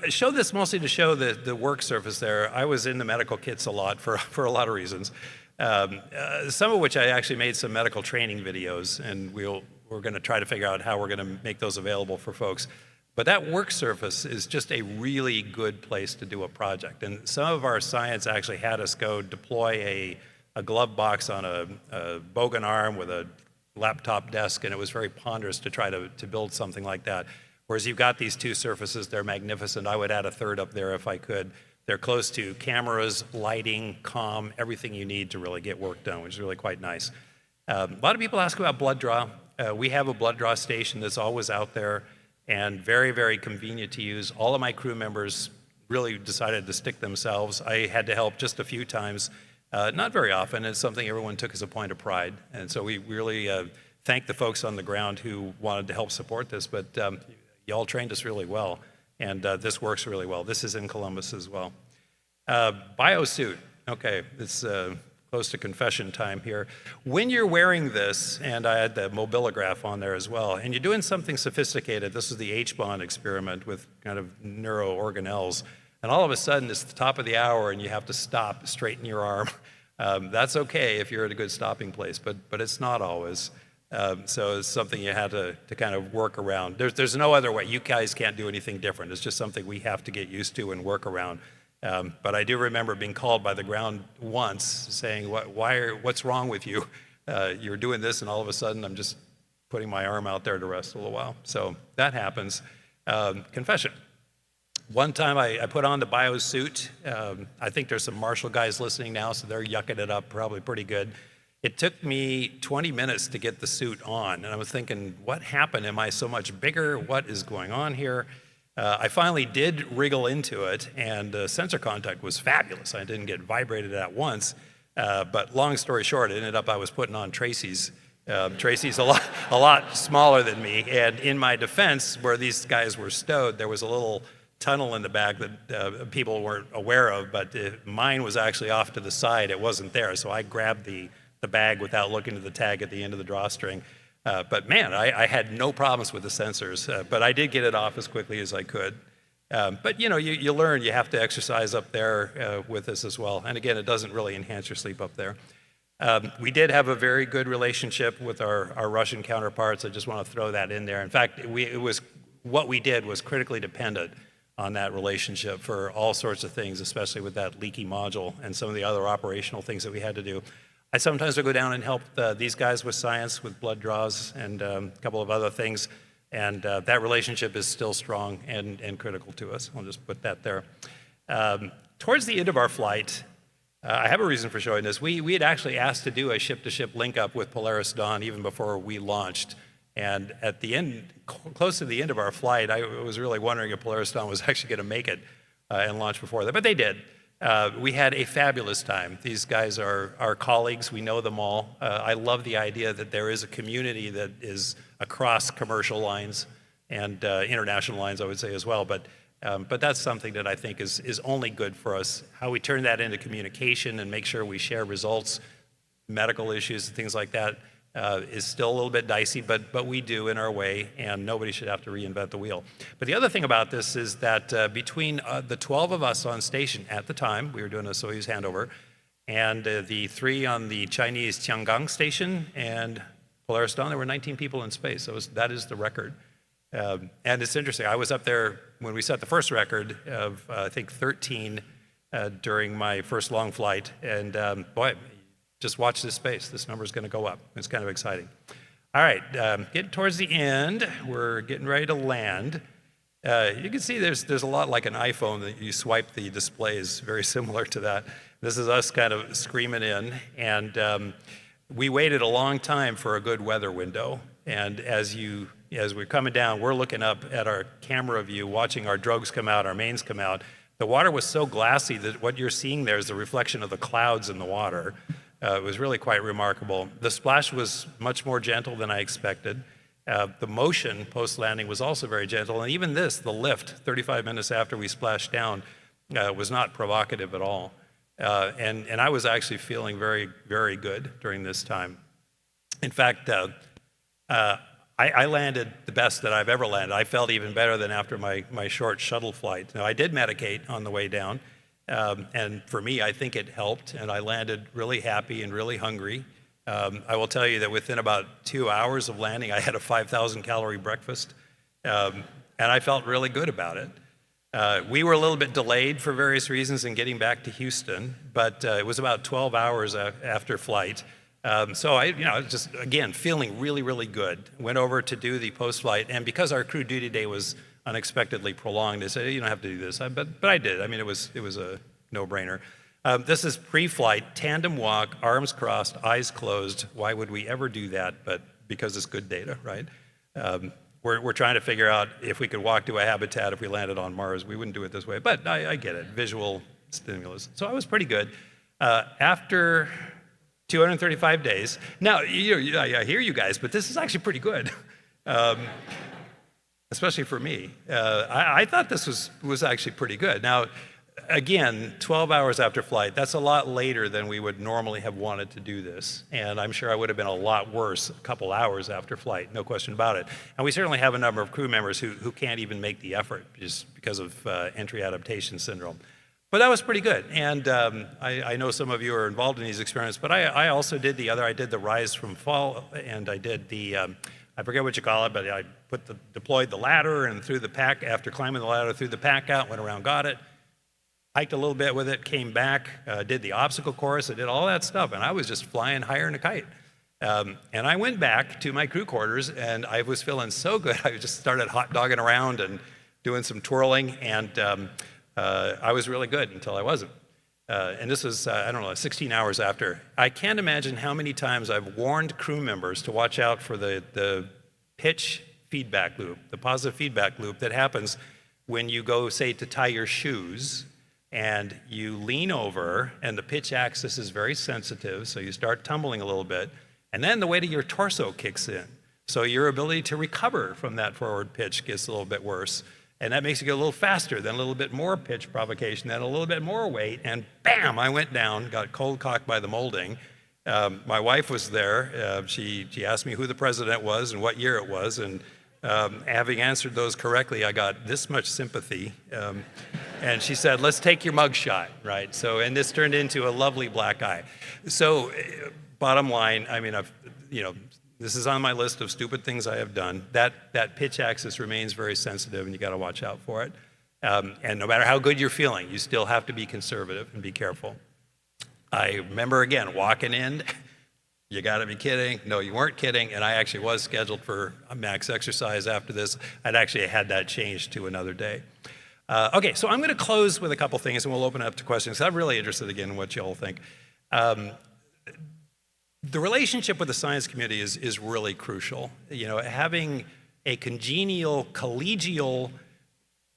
show this mostly to show the work surface there. I was in the medical kits a lot for a lot of reasons, some of which I actually made some medical training videos, and we're going to try to figure out how we're going to make those available for folks. But that work surface is just a really good place to do a project. And some of our science actually had us go deploy a glove box on a bogan arm with a laptop desk, and it was very ponderous to try to build something like that. Whereas you've got these two surfaces, they're magnificent. I would add a third up there if I could. They're close to cameras, lighting, comm, everything you need to really get work done, which is really quite nice. A lot of people ask about blood draw. We have a blood draw station that's always out there and very, very convenient to use. All of my crew members really decided to stick themselves. I had to help just a few times, not very often. It's something everyone took as a point of pride. And so we really thank the folks on the ground who wanted to help support this, but y'all trained us really well, and this works really well. This is in Columbus as well. Biosuit, okay, it's close to confession time here. When you're wearing this, and I had the mobilograph on there as well, and you're doing something sophisticated, this is the H-bond experiment with kind of neuro organelles, and all of a sudden it's the top of the hour and you have to stop, straighten your arm. That's okay if you're at a good stopping place, but it's not always. So it's something you had to kind of work around. There's no other way. You guys can't do anything different. It's just something we have to get used to and work around. But I do remember being called by the ground once saying, what's wrong with you? You're doing this and all of a sudden I'm just putting my arm out there to rest a little while. So that happens. Confession. One time I put on the biosuit. I think there's some Marshall guys listening now, so they're yucking it up probably pretty good. It took me 20 minutes to get the suit on, and I was thinking, what happened? Am I so much bigger? What is going on here? I finally did wriggle into it, and sensor contact was fabulous. I didn't get vibrated at once, but long story short, it ended up I was putting on Tracy's. Tracy's a lot smaller than me, and in my defense, where these guys were stowed, there was a little tunnel in the back that people weren't aware of, but mine was actually off to the side. It wasn't there, so I grabbed the bag without looking at the tag at the end of the drawstring. But man, I had no problems with the sensors, but I did get it off as quickly as I could. But you learn, you have to exercise up there with this as well. And again, it doesn't really enhance your sleep up there. We did have a very good relationship with our Russian counterparts. I just want to throw that in there. In fact, what we did was critically dependent on that relationship for all sorts of things, especially with that leaky module and some of the other operational things that we had to do. I sometimes would go down and help these guys with science, with blood draws, and a couple of other things. And that relationship is still strong and critical to us. I'll just put that there. Towards the end of our flight, I have a reason for showing this. We had actually asked to do a ship-to-ship link-up with Polaris Dawn even before we launched. And at the end, close to the end of our flight, I was really wondering if Polaris Dawn was actually going to make it and launch before that. But they did. We had a fabulous time. These guys are our colleagues. We know them all. I love the idea that there is a community that is across commercial lines and international lines, I would say, as well. But that's something that I think is only good for us. How we turn that into communication and make sure we share results, medical issues, and things like that is still a little bit dicey, but we do in our way, and nobody should have to reinvent the wheel. But the other thing about this is that between the 12 of us on station at the time, we were doing a Soyuz handover, and the 3 on the Chinese Tiangong station and Polaris Dawn, there were 19 people in space. That is the record. And it's interesting. I was up there when we set the first record of, I think, 13 during my first long flight, and boy, just watch this space. This number is going to go up. It's kind of exciting. All right, getting towards the end. We're getting ready to land. You can see there's a lot like an iPhone that you swipe the displays, very similar to that. This is us kind of screaming in, and we waited a long time for a good weather window. And as we're coming down, we're looking up at our camera view, watching our drogues come out, our mains come out. The water was so glassy that what you're seeing there is the reflection of the clouds in the water. It was really quite remarkable. The splash was much more gentle than I expected. The motion post-landing was also very gentle, and even this, the lift, 35 minutes after we splashed down, was not provocative at all. And I was actually feeling very, very good during this time. In fact, I landed the best that I've ever landed. I felt even better than after my short shuttle flight. Now, I did medicate on the way down. And for me, I think it helped, and I landed really happy and really hungry. I will tell you that within about 2 hours of landing, I had a 5,000-calorie breakfast, and I felt really good about it. We were a little bit delayed for various reasons in getting back to Houston, but it was about 12 hours after flight. So I just, again, feeling really, really good. Went over to do the post-flight, and because our crew duty day was unexpectedly prolonged, they said, you don't have to do this, but I did. I mean, it was a no-brainer. This is pre-flight, tandem walk, arms crossed, eyes closed. Why would we ever do that? But because it's good data, right? We're trying to figure out if we could walk to a habitat if we landed on Mars. We wouldn't do it this way, but I get it, visual stimulus. So I was pretty good. After 235 days, now, I hear you guys, but this is actually pretty good. Especially for me. I thought this was actually pretty good. Now, again, 12 hours after flight, that's a lot later than we would normally have wanted to do this. And I'm sure I would have been a lot worse a couple hours after flight, no question about it. And we certainly have a number of crew members who can't even make the effort just because of entry adaptation syndrome. But that was pretty good. And I know some of you are involved in these experiments, but I also did I did the rise from fall, and I did the, I forget what you call it, but I deployed the ladder and threw the pack, after climbing the ladder, threw the pack out, went around, got it, hiked a little bit with it, came back, did the obstacle course, I did all that stuff, and I was just flying higher than a kite. And I went back to my crew quarters, and I was feeling so good, I just started hot dogging around and doing some twirling, and I was really good until I wasn't. And this was, 16 hours after. I can't imagine how many times I've warned crew members to watch out for the pitch feedback loop, the positive feedback loop that happens when you go, say, to tie your shoes, and you lean over, and the pitch axis is very sensitive, so you start tumbling a little bit, and then the weight of your torso kicks in. So your ability to recover from that forward pitch gets a little bit worse. And that makes you go a little faster, then a little bit more pitch provocation, then a little bit more weight, and bam, I went down, got cold cocked by the molding. My wife was there. She asked me who the president was and what year it was, and having answered those correctly, I got this much sympathy. And she said, let's take your mug shot, right? So, and this turned into a lovely black eye. So, bottom line, I mean, this is on my list of stupid things I have done. That pitch axis remains very sensitive, and you got to watch out for it. And no matter how good you're feeling, you still have to be conservative and be careful. I remember, again, walking in, You got to be kidding. No, you weren't kidding. And I actually was scheduled for a max exercise after this. I'd actually had that changed to another day. Okay, so I'm going to close with a couple things, and we'll open it up to questions. I'm really interested, again, in what you all think. The relationship with the science community is really crucial. You know, having a congenial, collegial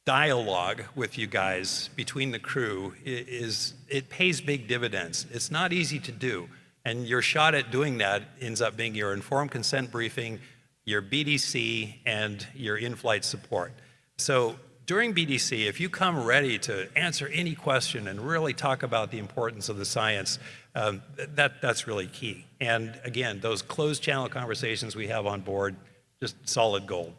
dialogue with you guys between the crew it pays big dividends. It's not easy to do. And your shot at doing that ends up being your informed consent briefing, your BDC, and your in-flight support. So during BDC, if you come ready to answer any question and really talk about the importance of the science, that's really key. And again, those closed channel conversations we have on board, just solid gold.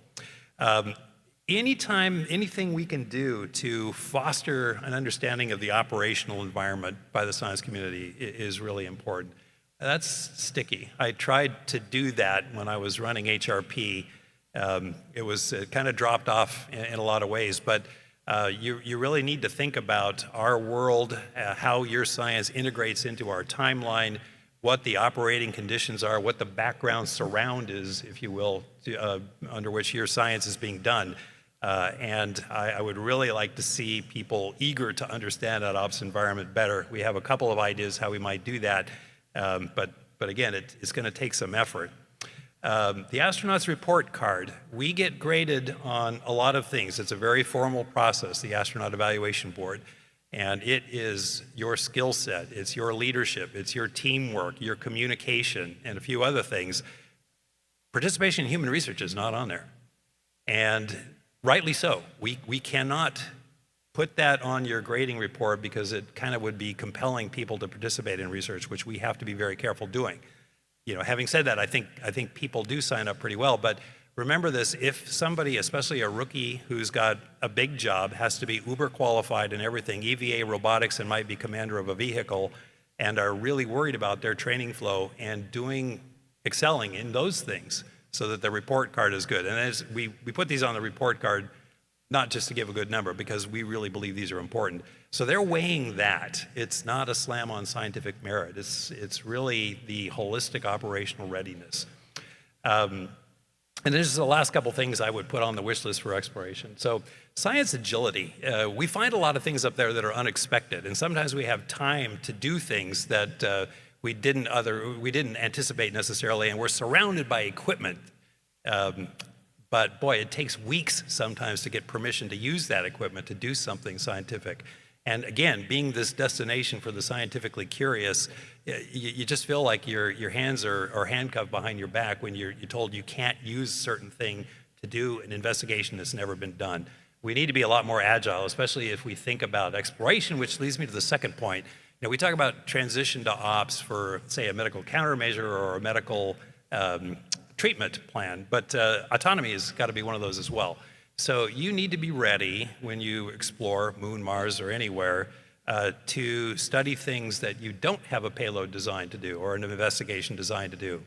Anything we can do to foster an understanding of the operational environment by the science community is really important. That's sticky. I tried to do that when I was running HRP. It kind of dropped off in a lot of ways, but you really need to think about our world, how your science integrates into our timeline, what the operating conditions are, what the background surround is, if you will, under which your science is being done. And I would really like to see people eager to understand that ops environment better. We have a couple of ideas how we might do that. But again, it's going to take some effort. The astronaut's report card, we get graded on a lot of things. It's a very formal process, the Astronaut Evaluation Board, and it is your skill set, it's your leadership, it's your teamwork, your communication, and a few other things. Participation in human research is not on there, and rightly so. We cannot put that on your grading report because it kind of would be compelling people to participate in research, which we have to be very careful doing. You know, having said that, I think people do sign up pretty well, but remember this, if somebody, especially a rookie who's got a big job, has to be uber qualified in everything, EVA, robotics, and might be commander of a vehicle, and are really worried about their training flow and excelling in those things so that the report card is good. And as we put these on the report card, not just to give a good number, because we really believe these are important. So they're weighing that. It's not a slam on scientific merit. It's really the holistic operational readiness. And this is the last couple things I would put on the wish list for exploration. So science agility. We find a lot of things up there that are unexpected, and sometimes we have time to do things that we didn't anticipate necessarily, and we're surrounded by equipment. But boy, it takes weeks sometimes to get permission to use that equipment to do something scientific. And again, being this destination for the scientifically curious, you just feel like your hands are handcuffed behind your back when you're told you can't use a certain thing to do an investigation that's never been done. We need to be a lot more agile, especially if we think about exploration, which leads me to the second point. You know, we talk about transition to ops for, say, a medical countermeasure or a medical treatment plan, but autonomy has got to be one of those as well. So you need to be ready when you explore Moon, Mars, or anywhere to study things that you don't have a payload designed to do or an investigation designed to do.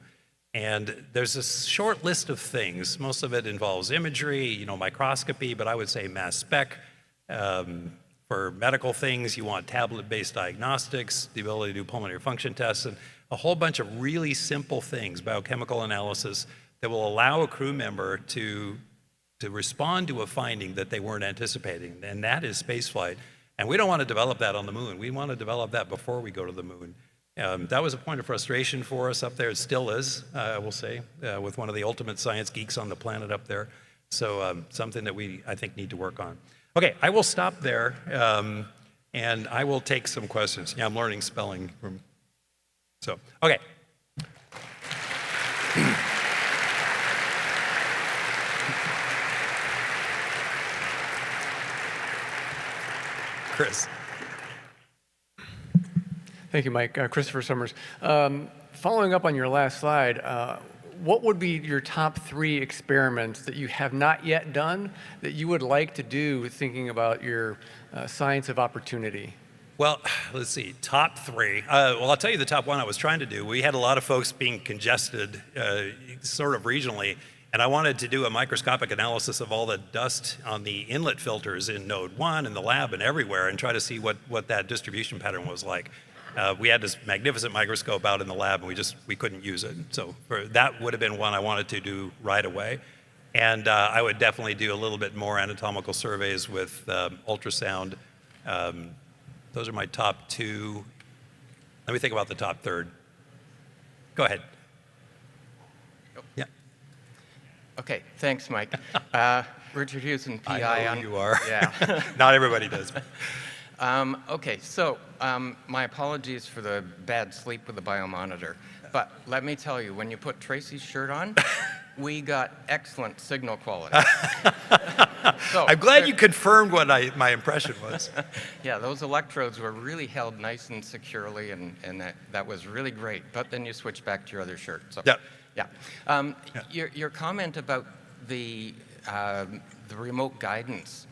And there's a short list of things. Most of it involves imagery, you know, microscopy, but I would say mass spec. For medical things, you want tablet-based diagnostics, the ability to do pulmonary function tests, and a whole bunch of really simple things, biochemical analysis, that will allow a crew member to respond to a finding that they weren't anticipating, and that is spaceflight. And we don't want to develop that on the moon. We want to develop that before we go to the moon. That was a point of frustration for us up there. It still is, I will say, with one of the ultimate science geeks on the planet up there. So something that we, I think, need to work on. Okay, I will stop there, and I will take some questions. Yeah, I'm learning spelling from, so, okay. Chris. Thank you, Mike. Christopher Summers. Following up on your last slide, what would be your top 3 experiments that you have not yet done that you would like to do thinking about your science of opportunity? Well, let's see, top 3. Well, I'll tell you the top one I was trying to do. We had a lot of folks being congested sort of regionally, and I wanted to do a microscopic analysis of all the dust on the inlet filters in Node 1 and the lab and everywhere and try to see what that distribution pattern was like. We had this magnificent microscope out in the lab, and we couldn't use it. So that would have been one I wanted to do right away. And I would definitely do a little bit more anatomical surveys with ultrasound. Those are my top two. Let me think about the top third. Go ahead. Yeah. Okay, thanks, Mike. Richard Hewson, PI. I know who you are. Yeah. Not everybody does. Okay, so my apologies for the bad sleep with the biomonitor. But let me tell you, when you put Tracy's shirt on, we got excellent signal quality. So, I'm glad you confirmed what my impression was. Yeah, those electrodes were really held nice and securely, and that was really great. But then you switch back to your other shirt. So, yeah. Your comment about the remote guidance.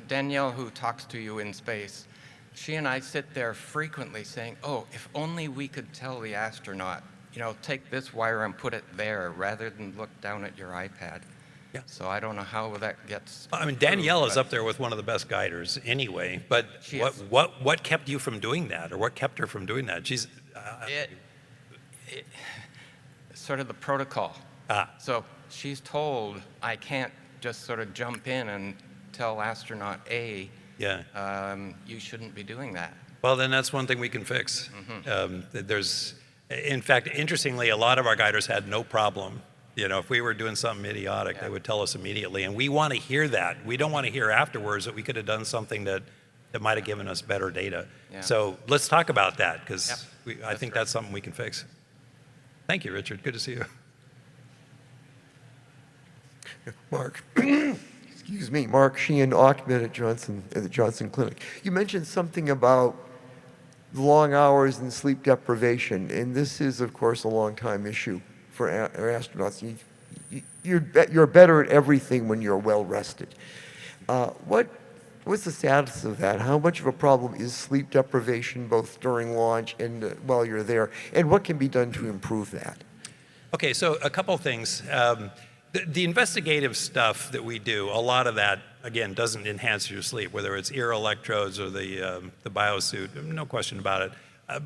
Danielle, who talks to you in space, she and I sit there frequently saying, oh, if only we could tell the astronaut, take this wire and put it there rather than look down at your iPad. Yeah. So I don't know how that gets. I mean, Danielle is up there with one of the best guiders anyway, but what kept you from doing that, or what kept her from doing that? She's sort of the protocol. So she's told, I can't just sort of jump in and tell astronaut A, you shouldn't be doing that. Well, then that's one thing we can fix. In fact, interestingly, a lot of our guiders had no problem. If we were doing something idiotic, they would tell us immediately. And we want to hear that. We don't want to hear afterwards that we could have done something that might have given us better data. Yeah. So let's talk about that, because I think that's something we can fix. Thank you, Richard. Good to see you. Mark, excuse me, Mark Sheehan Auckman at the Johnson Clinic. You mentioned something about long hours and sleep deprivation, and this is, of course, a long-time issue for astronauts. You're better at everything when you're well rested. What's the status of that? How much of a problem is sleep deprivation, both during launch and while you're there, and what can be done to improve that? Okay, so a couple of things. The investigative stuff that we do, a lot of that, again, doesn't enhance your sleep, whether it's ear electrodes or the biosuit, no question about it.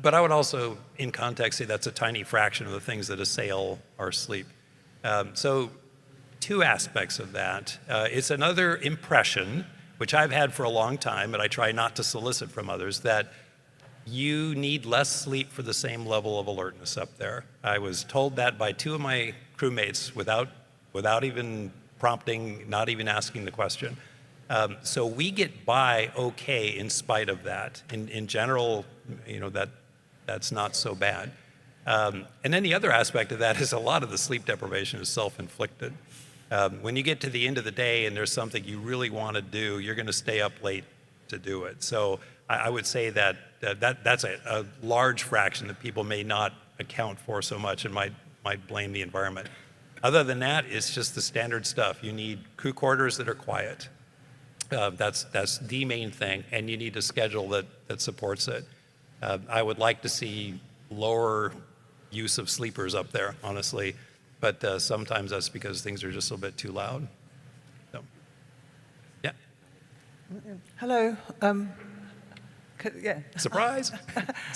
But I would also, in context, say that's a tiny fraction of the things that assail our sleep. So two aspects of that. It's another impression, which I've had for a long time, and I try not to solicit from others, that you need less sleep for the same level of alertness up there. I was told that by two of my crewmates without even prompting, not even asking the question. So we get by okay in spite of that. In general, that's not so bad. And then the other aspect of that is a lot of the sleep deprivation is self-inflicted. When you get to the end of the day and there's something you really want to do, you're going to stay up late to do it. So I would say that's a large fraction that people may not account for so much and might blame the environment. Other than that, it's just the standard stuff. You need crew quarters that are quiet. That's the main thing, and you need a schedule that supports it. I would like to see lower use of sleepers up there, honestly, but sometimes that's because things are just a bit too loud. So, yeah. Hello. Surprise.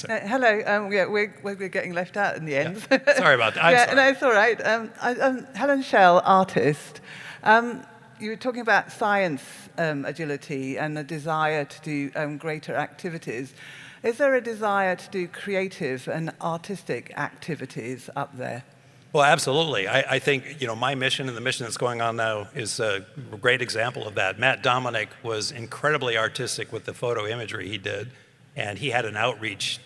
Hello. We're getting left out in the end. Yeah. Sorry about that. I'm sorry. No, it's all right. I'm Helen Schell, artist. You were talking about science agility and a desire to do greater activities. Is there a desire to do creative and artistic activities up there? Well, absolutely. I think my mission and the mission that's going on now is a great example of that. Matt Dominic was incredibly artistic with the photo imagery he did, and he had an outreach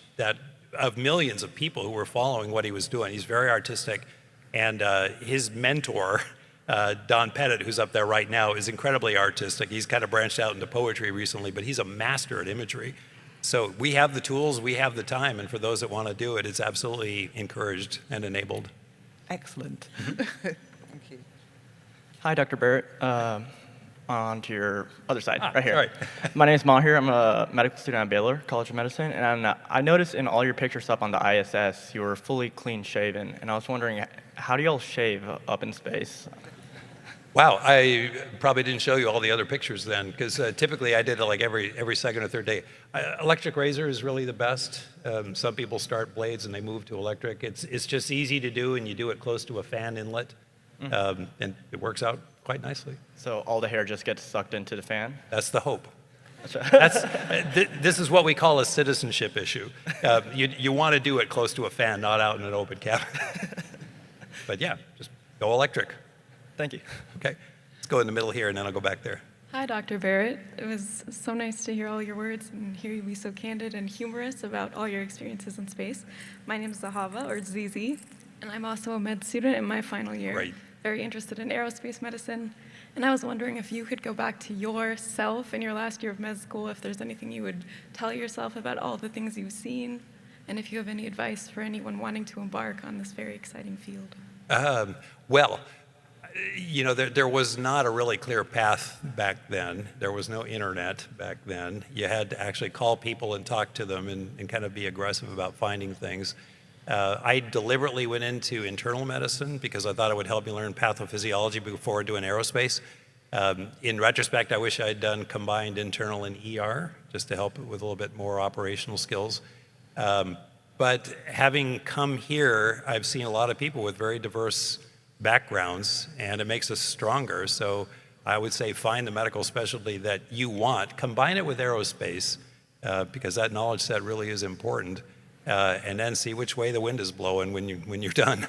of millions of people who were following what he was doing. He's very artistic, and his mentor, Don Pettit, who's up there right now, is incredibly artistic. He's kind of branched out into poetry recently, but he's a master at imagery. So we have the tools, we have the time, and for those that want to do it, it's absolutely encouraged and enabled. Excellent. Thank you. Hi, Dr. Barrett. On to your other side, right here. Sorry. My name is Mahir. I'm a medical student at Baylor College of Medicine, and I noticed in all your pictures up on the ISS, you were fully clean shaven, and I was wondering, how do y'all shave up in space? Wow, I probably didn't show you all the other pictures then, because typically I did it like every second or third day. Electric razor is really the best. Some people start blades and they move to electric. It's just easy to do, and you do it close to a fan inlet, and it works out quite nicely. So all the hair just gets sucked into the fan? That's the hope. This is what we call a citizenship issue. You want to do it close to a fan, not out in an open cabin. But yeah, just go electric. Thank you. Okay, let's go in the middle here, and then I'll go back there. Hi, Dr. Barrett. It was so nice to hear all your words and hear you be so candid and humorous about all your experiences in space. My name is Zahava, or ZZ, and I'm also a med student in my final year. Right. Very interested in aerospace medicine. And I was wondering if you could go back to yourself in your last year of med school, if there's anything you would tell yourself about all the things you've seen, and if you have any advice for anyone wanting to embark on this very exciting field. Well, you know, there was not a really clear path back then. There was no internet back then. You had to actually call people and talk to them and kind of be aggressive about finding things. I deliberately went into internal medicine because I thought it would help me learn pathophysiology before doing aerospace. In retrospect, I wish I had done combined internal and ER just to help with a little bit more operational skills. But having come here, I've seen a lot of people with very diverse backgrounds, and it makes us stronger. So I would say find the medical specialty that you want, combine it with aerospace, because that knowledge set really is important, and then see which way the wind is blowing when you're done,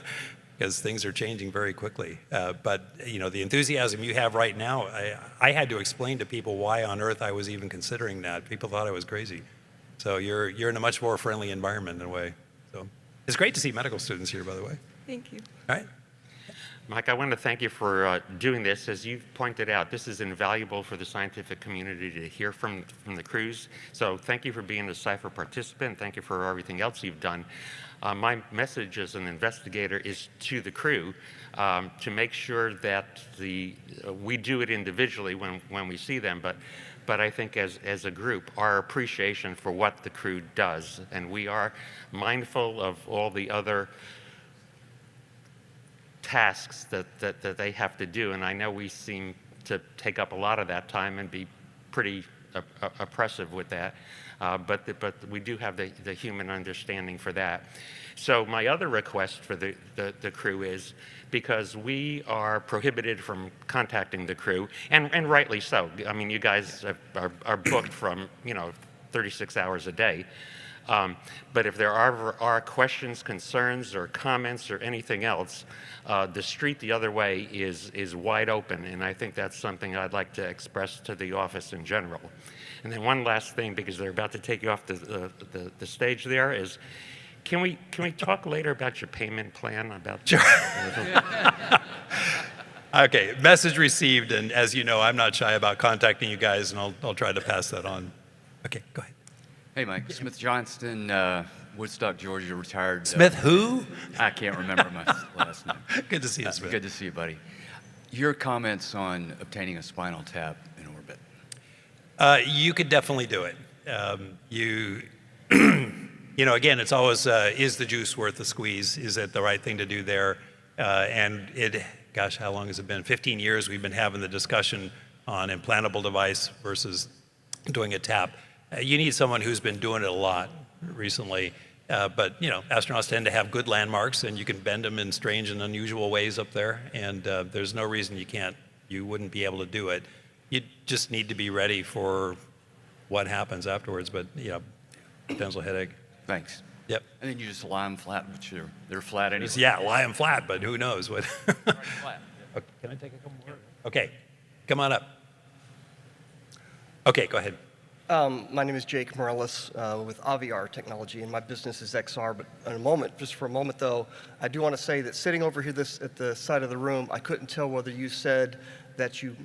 because things are changing very quickly. But you know, the enthusiasm you have right now, I had to explain to people why on earth I was even considering that. People thought I was crazy. So you're in a much more friendly environment in a way. So it's great to see medical students here, by the way. Thank you. All right. Mike, I want to thank you for doing this. As you've pointed out, this is invaluable for the scientific community to hear from the crews. So thank you for being a Cipher participant. Thank you for everything else you've done. My message as an investigator is to the crew to make sure that we do it individually when we see them, but I think as a group, our appreciation for what the crew does, and we are mindful of all the other tasks that they have to do, and I know we seem to take up a lot of that time and be pretty oppressive with that, but we do have the human understanding for that. So my other request for the crew is, because we are prohibited from contacting the crew, and rightly so. I mean, you guys are booked from 36 hours a day. But if there are questions, concerns, or comments, or anything else, the street the other way is wide open, and I think that's something I'd like to express to the office in general. And then one last thing, because they're about to take you off the stage there, is can we talk later about your payment plan? Sure. Okay, message received, and as you know, I'm not shy about contacting you guys, and I'll try to pass that on. Okay, go ahead. Hey, Mike. Smith Johnston, Woodstock, Georgia, retired. Smith who? I can't remember my last name. Good to see you, Smith. Good to see you, buddy. Your comments on obtaining a spinal tap in orbit. You could definitely do it. Again, it's always, is the juice worth the squeeze? Is it the right thing to do there? And gosh, how long has it been? 15 years we've been having the discussion on implantable device versus doing a tap. You need someone who's been doing it a lot recently, but astronauts tend to have good landmarks, and you can bend them in strange and unusual ways up there, and there's no reason you wouldn't be able to do it. You just need to be ready for what happens afterwards, but potential headache. Thanks. Yep. And then you just lie them flat, but they're flat anyway. Yeah, lie them flat, but who knows what. Flat. Okay, can I take a couple more? Okay, come on up. Okay, go ahead. My name is Jake Morellis with Aviar Technology, and my business is XR. But just for a moment though, I do want to say that sitting over here at the side of the room, I couldn't tell whether you said that you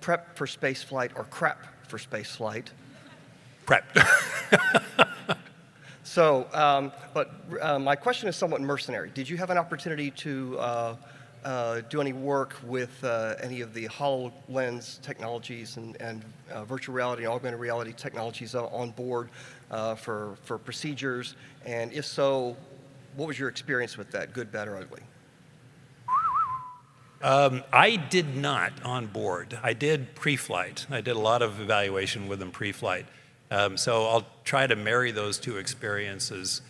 prep for space flight or crap for space flight. Prep. So, my question is somewhat mercenary. Did you have an opportunity to do any work with any of the HoloLens technologies and virtual reality and augmented reality technologies on board for procedures? And if so, what was your experience with that, good, bad, or ugly? I did not on board. I did pre-flight. I did a lot of evaluation with them pre-flight. So I'll try to marry those two experiences.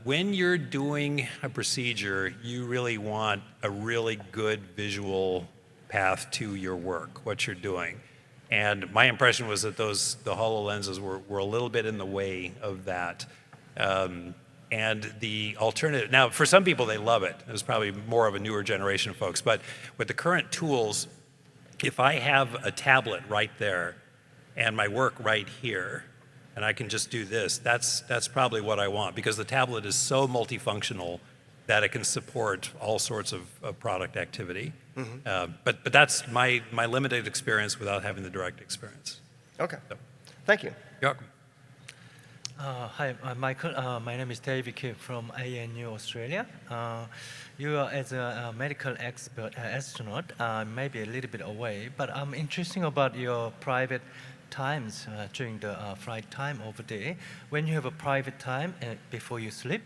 When you're doing a procedure, you really want a really good visual path to your work, what you're doing. And my impression was that the HoloLenses were a little bit in the way of that. And the alternative, now for some people they love it. It was probably more of a newer generation of folks. But with the current tools, if I have a tablet right there and my work right here, and I can just do this, that's probably what I want, because the tablet is so multifunctional that it can support all sorts of product activity. Mm-hmm. But that's my limited experience without having the direct experience. Okay. So. Thank you. You're welcome. Hi, Michael. My name is David Kim from ANU, Australia. You are as a medical expert, astronaut, maybe a little bit away, but I'm interested about your private times during the flight time over there. When you have a private time before you sleep,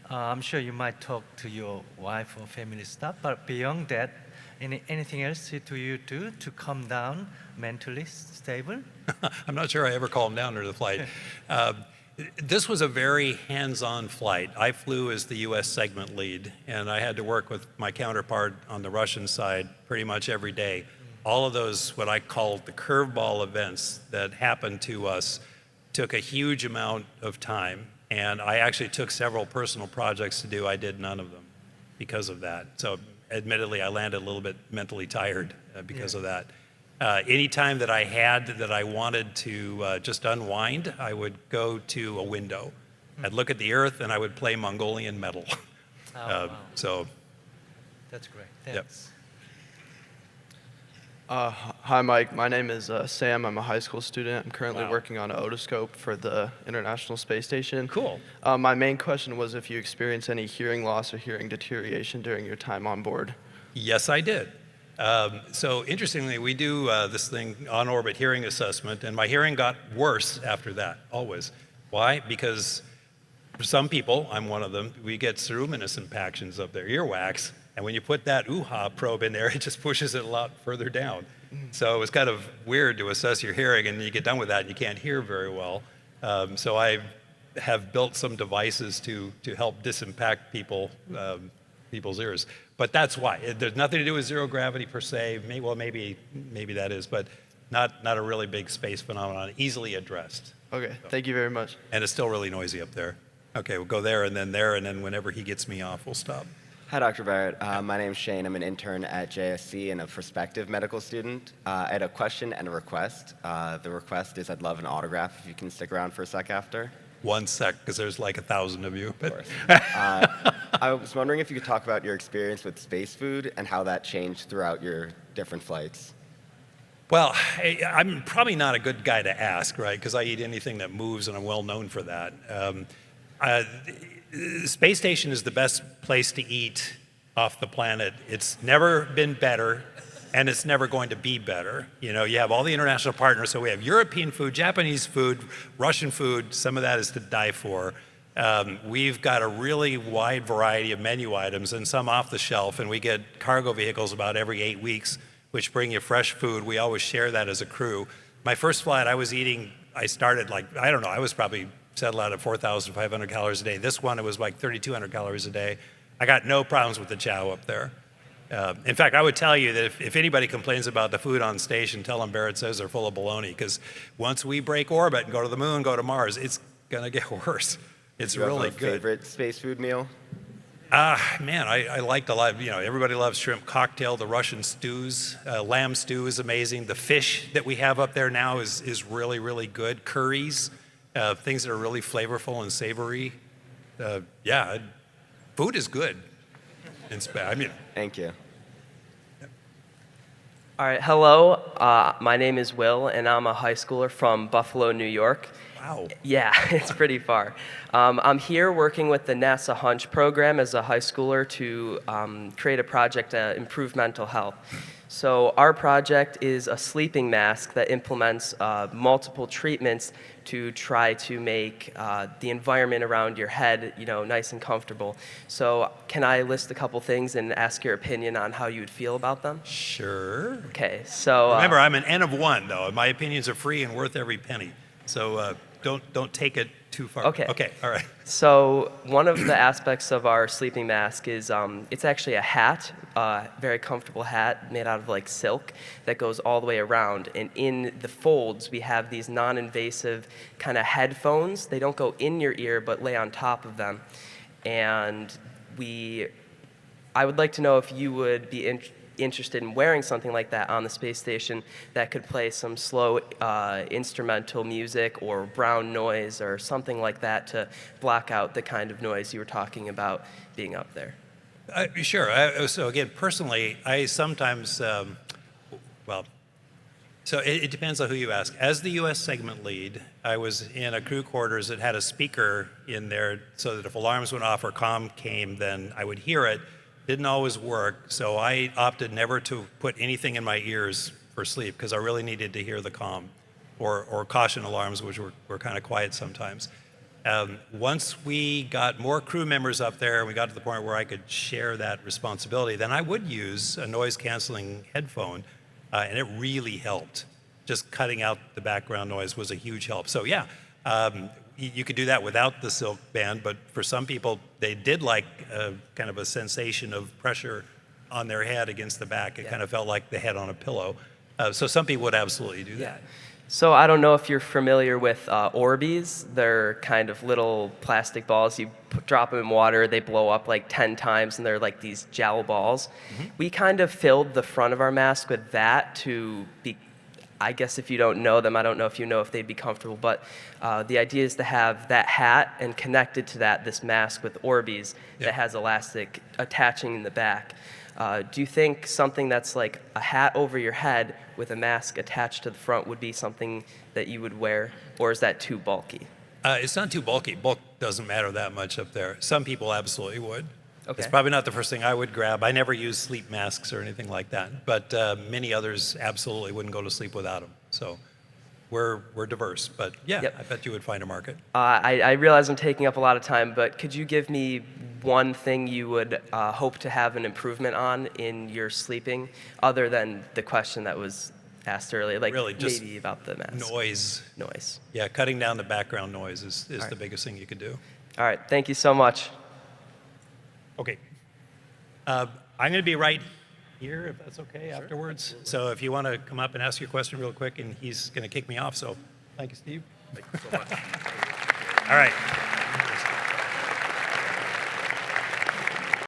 I'm sure you might talk to your wife or family stuff, but beyond that, anything else do you do to calm down, mentally stable? I'm not sure I ever calmed down during the flight. This was a very hands-on flight. I flew as the US segment lead, and I had to work with my counterpart on the Russian side pretty much every day. All of those, what I call the curveball events that happened to us, took a huge amount of time, and I actually took several personal projects to do. I did none of them because of that. So admittedly, I landed a little bit mentally tired because of that. Any time that I had that I wanted to just unwind, I would go to a window. I'd look at the Earth and I would play Mongolian metal. Wow. So that's great. Thanks. Hi, Mike. My name is Sam. I'm a high school student. I'm currently working on an otoscope for the International Space Station. Cool. My main question was if you experienced any hearing loss or hearing deterioration during your time on board. Yes, I did. So interestingly, we do this thing, on-orbit hearing assessment, and my hearing got worse after that, always. Why? Because for some people, I'm one of them, we get ceruminous impactions of their earwax, and when you put that UHA probe in there, it just pushes it a lot further down. So it was kind of weird to assess your hearing, and you get done with that, and you can't hear very well. So I have built some devices to help disimpact people's ears. But that's why. There's nothing to do with zero gravity per se. Maybe that is, but not a really big space phenomenon, easily addressed. Okay, thank you very much. And it's still really noisy up there. Okay, we'll go there, and then whenever he gets me off, we'll stop. Hi, Dr. Barrett. My name's Shane. I'm an intern at JSC and a prospective medical student. I had a question and a request. The request is I'd love an autograph if you can stick around for a sec after. 1 sec, because there's like 1,000 of you. But. Of course. I was wondering if you could talk about your experience with space food and how that changed throughout your different flights. Well, I'm probably not a good guy to ask, right? Because I eat anything that moves, and I'm well known for that. The space station is the best place to eat off the planet. It's never been better, and it's never going to be better. You know, you have all the international partners, so we have European food, Japanese food, Russian food. Some of that is to die for. We've got a really wide variety of menu items, and some off the shelf, and we get cargo vehicles about every 8 weeks, which bring you fresh food. We always share that as a crew. My first flight, I started I was probably settled out at 4,500 calories a day. This one, it was like 3,200 calories a day. I got no problems with the chow up there. In fact, I would tell you that if anybody complains about the food on station, tell them Barrett says they're full of baloney, because once we break orbit and go to the moon, go to Mars, it's gonna get worse. It's really good. Favorite space food meal? Man, I liked a lot. You know, everybody loves shrimp cocktail. The Russian stews, lamb stew is amazing. The fish that we have up there now is really, really good. Curries, things that are really flavorful and savory. Yeah, food is good. Thank you. All right, hello. My name is Will, and I'm a high schooler from Buffalo, New York. Wow. Wow. Yeah, it's pretty far. I'm here working with the NASA Hunch program as a high schooler to create a project to improve mental health. So our project is a sleeping mask that implements multiple treatments to try to make the environment around your head, nice and comfortable. So can I list a couple things and ask your opinion on how you would feel about them? Sure. Okay, so remember, I'm an N of 1, though, and my opinions are free and worth every penny. So don't take it too far. Okay. Okay. All right. So one of the aspects of our sleeping mask is it's actually a hat, very comfortable hat made out of like silk that goes all the way around. And in the folds, we have these non-invasive kind of headphones. They don't go in your ear, but lay on top of them. And I would like to know if you would be interested in wearing something like that on the space station that could play some slow instrumental music or brown noise or something like that to block out the kind of noise you were talking about being up there. Sure. So again, personally, I sometimes, so it depends on who you ask. As the U.S. segment lead, I was in a crew quarters that had a speaker in there so that if alarms went off or comm came, then I would hear it. Didn't always work, so I opted never to put anything in my ears for sleep because I really needed to hear the comm or caution alarms, which were kind of quiet sometimes. Once we got more crew members up there and we got to the point where I could share that responsibility, then I would use a noise-canceling headphone, and it really helped. Just cutting out the background noise was a huge help. So yeah, you could do that without the silk band, but for some people, they did like kind of a sensation of pressure on their head against the back. It kind of felt like the head on a pillow. So some people would absolutely do that. So I don't know if you're familiar with Orbeez. They're kind of little plastic balls. You drop them in water, they blow up like 10 times, and they're like these gel balls. Mm-hmm. We kind of filled the front of our mask with that to be, I guess if you don't know them, I don't know if you know if they'd be comfortable, but the idea is to have that hat and connected to that, this mask with Orbeez that has elastic attaching in the back. Do you think something that's like a hat over your head with a mask attached to the front would be something that you would wear, or is that too bulky? It's not too bulky. Bulk doesn't matter that much up there. Some people absolutely would. Okay. It's probably not the first thing I would grab. I never use sleep masks or anything like that, but many others absolutely wouldn't go to sleep without them. So we're diverse, but yeah, I bet you would find a market. I realize I'm taking up a lot of time, but could you give me one thing you would hope to have an improvement on in your sleeping, other than the question that was asked earlier, like really just maybe about the mask? Noise. Yeah, cutting down the background noise is the biggest thing you could do. All right, thank you so much. Okay. I'm going to be right here, if that's okay, afterwards. So if you want to come up and ask your question real quick, and he's going to kick me off. So thank you, Steve. Thank you so much. All right.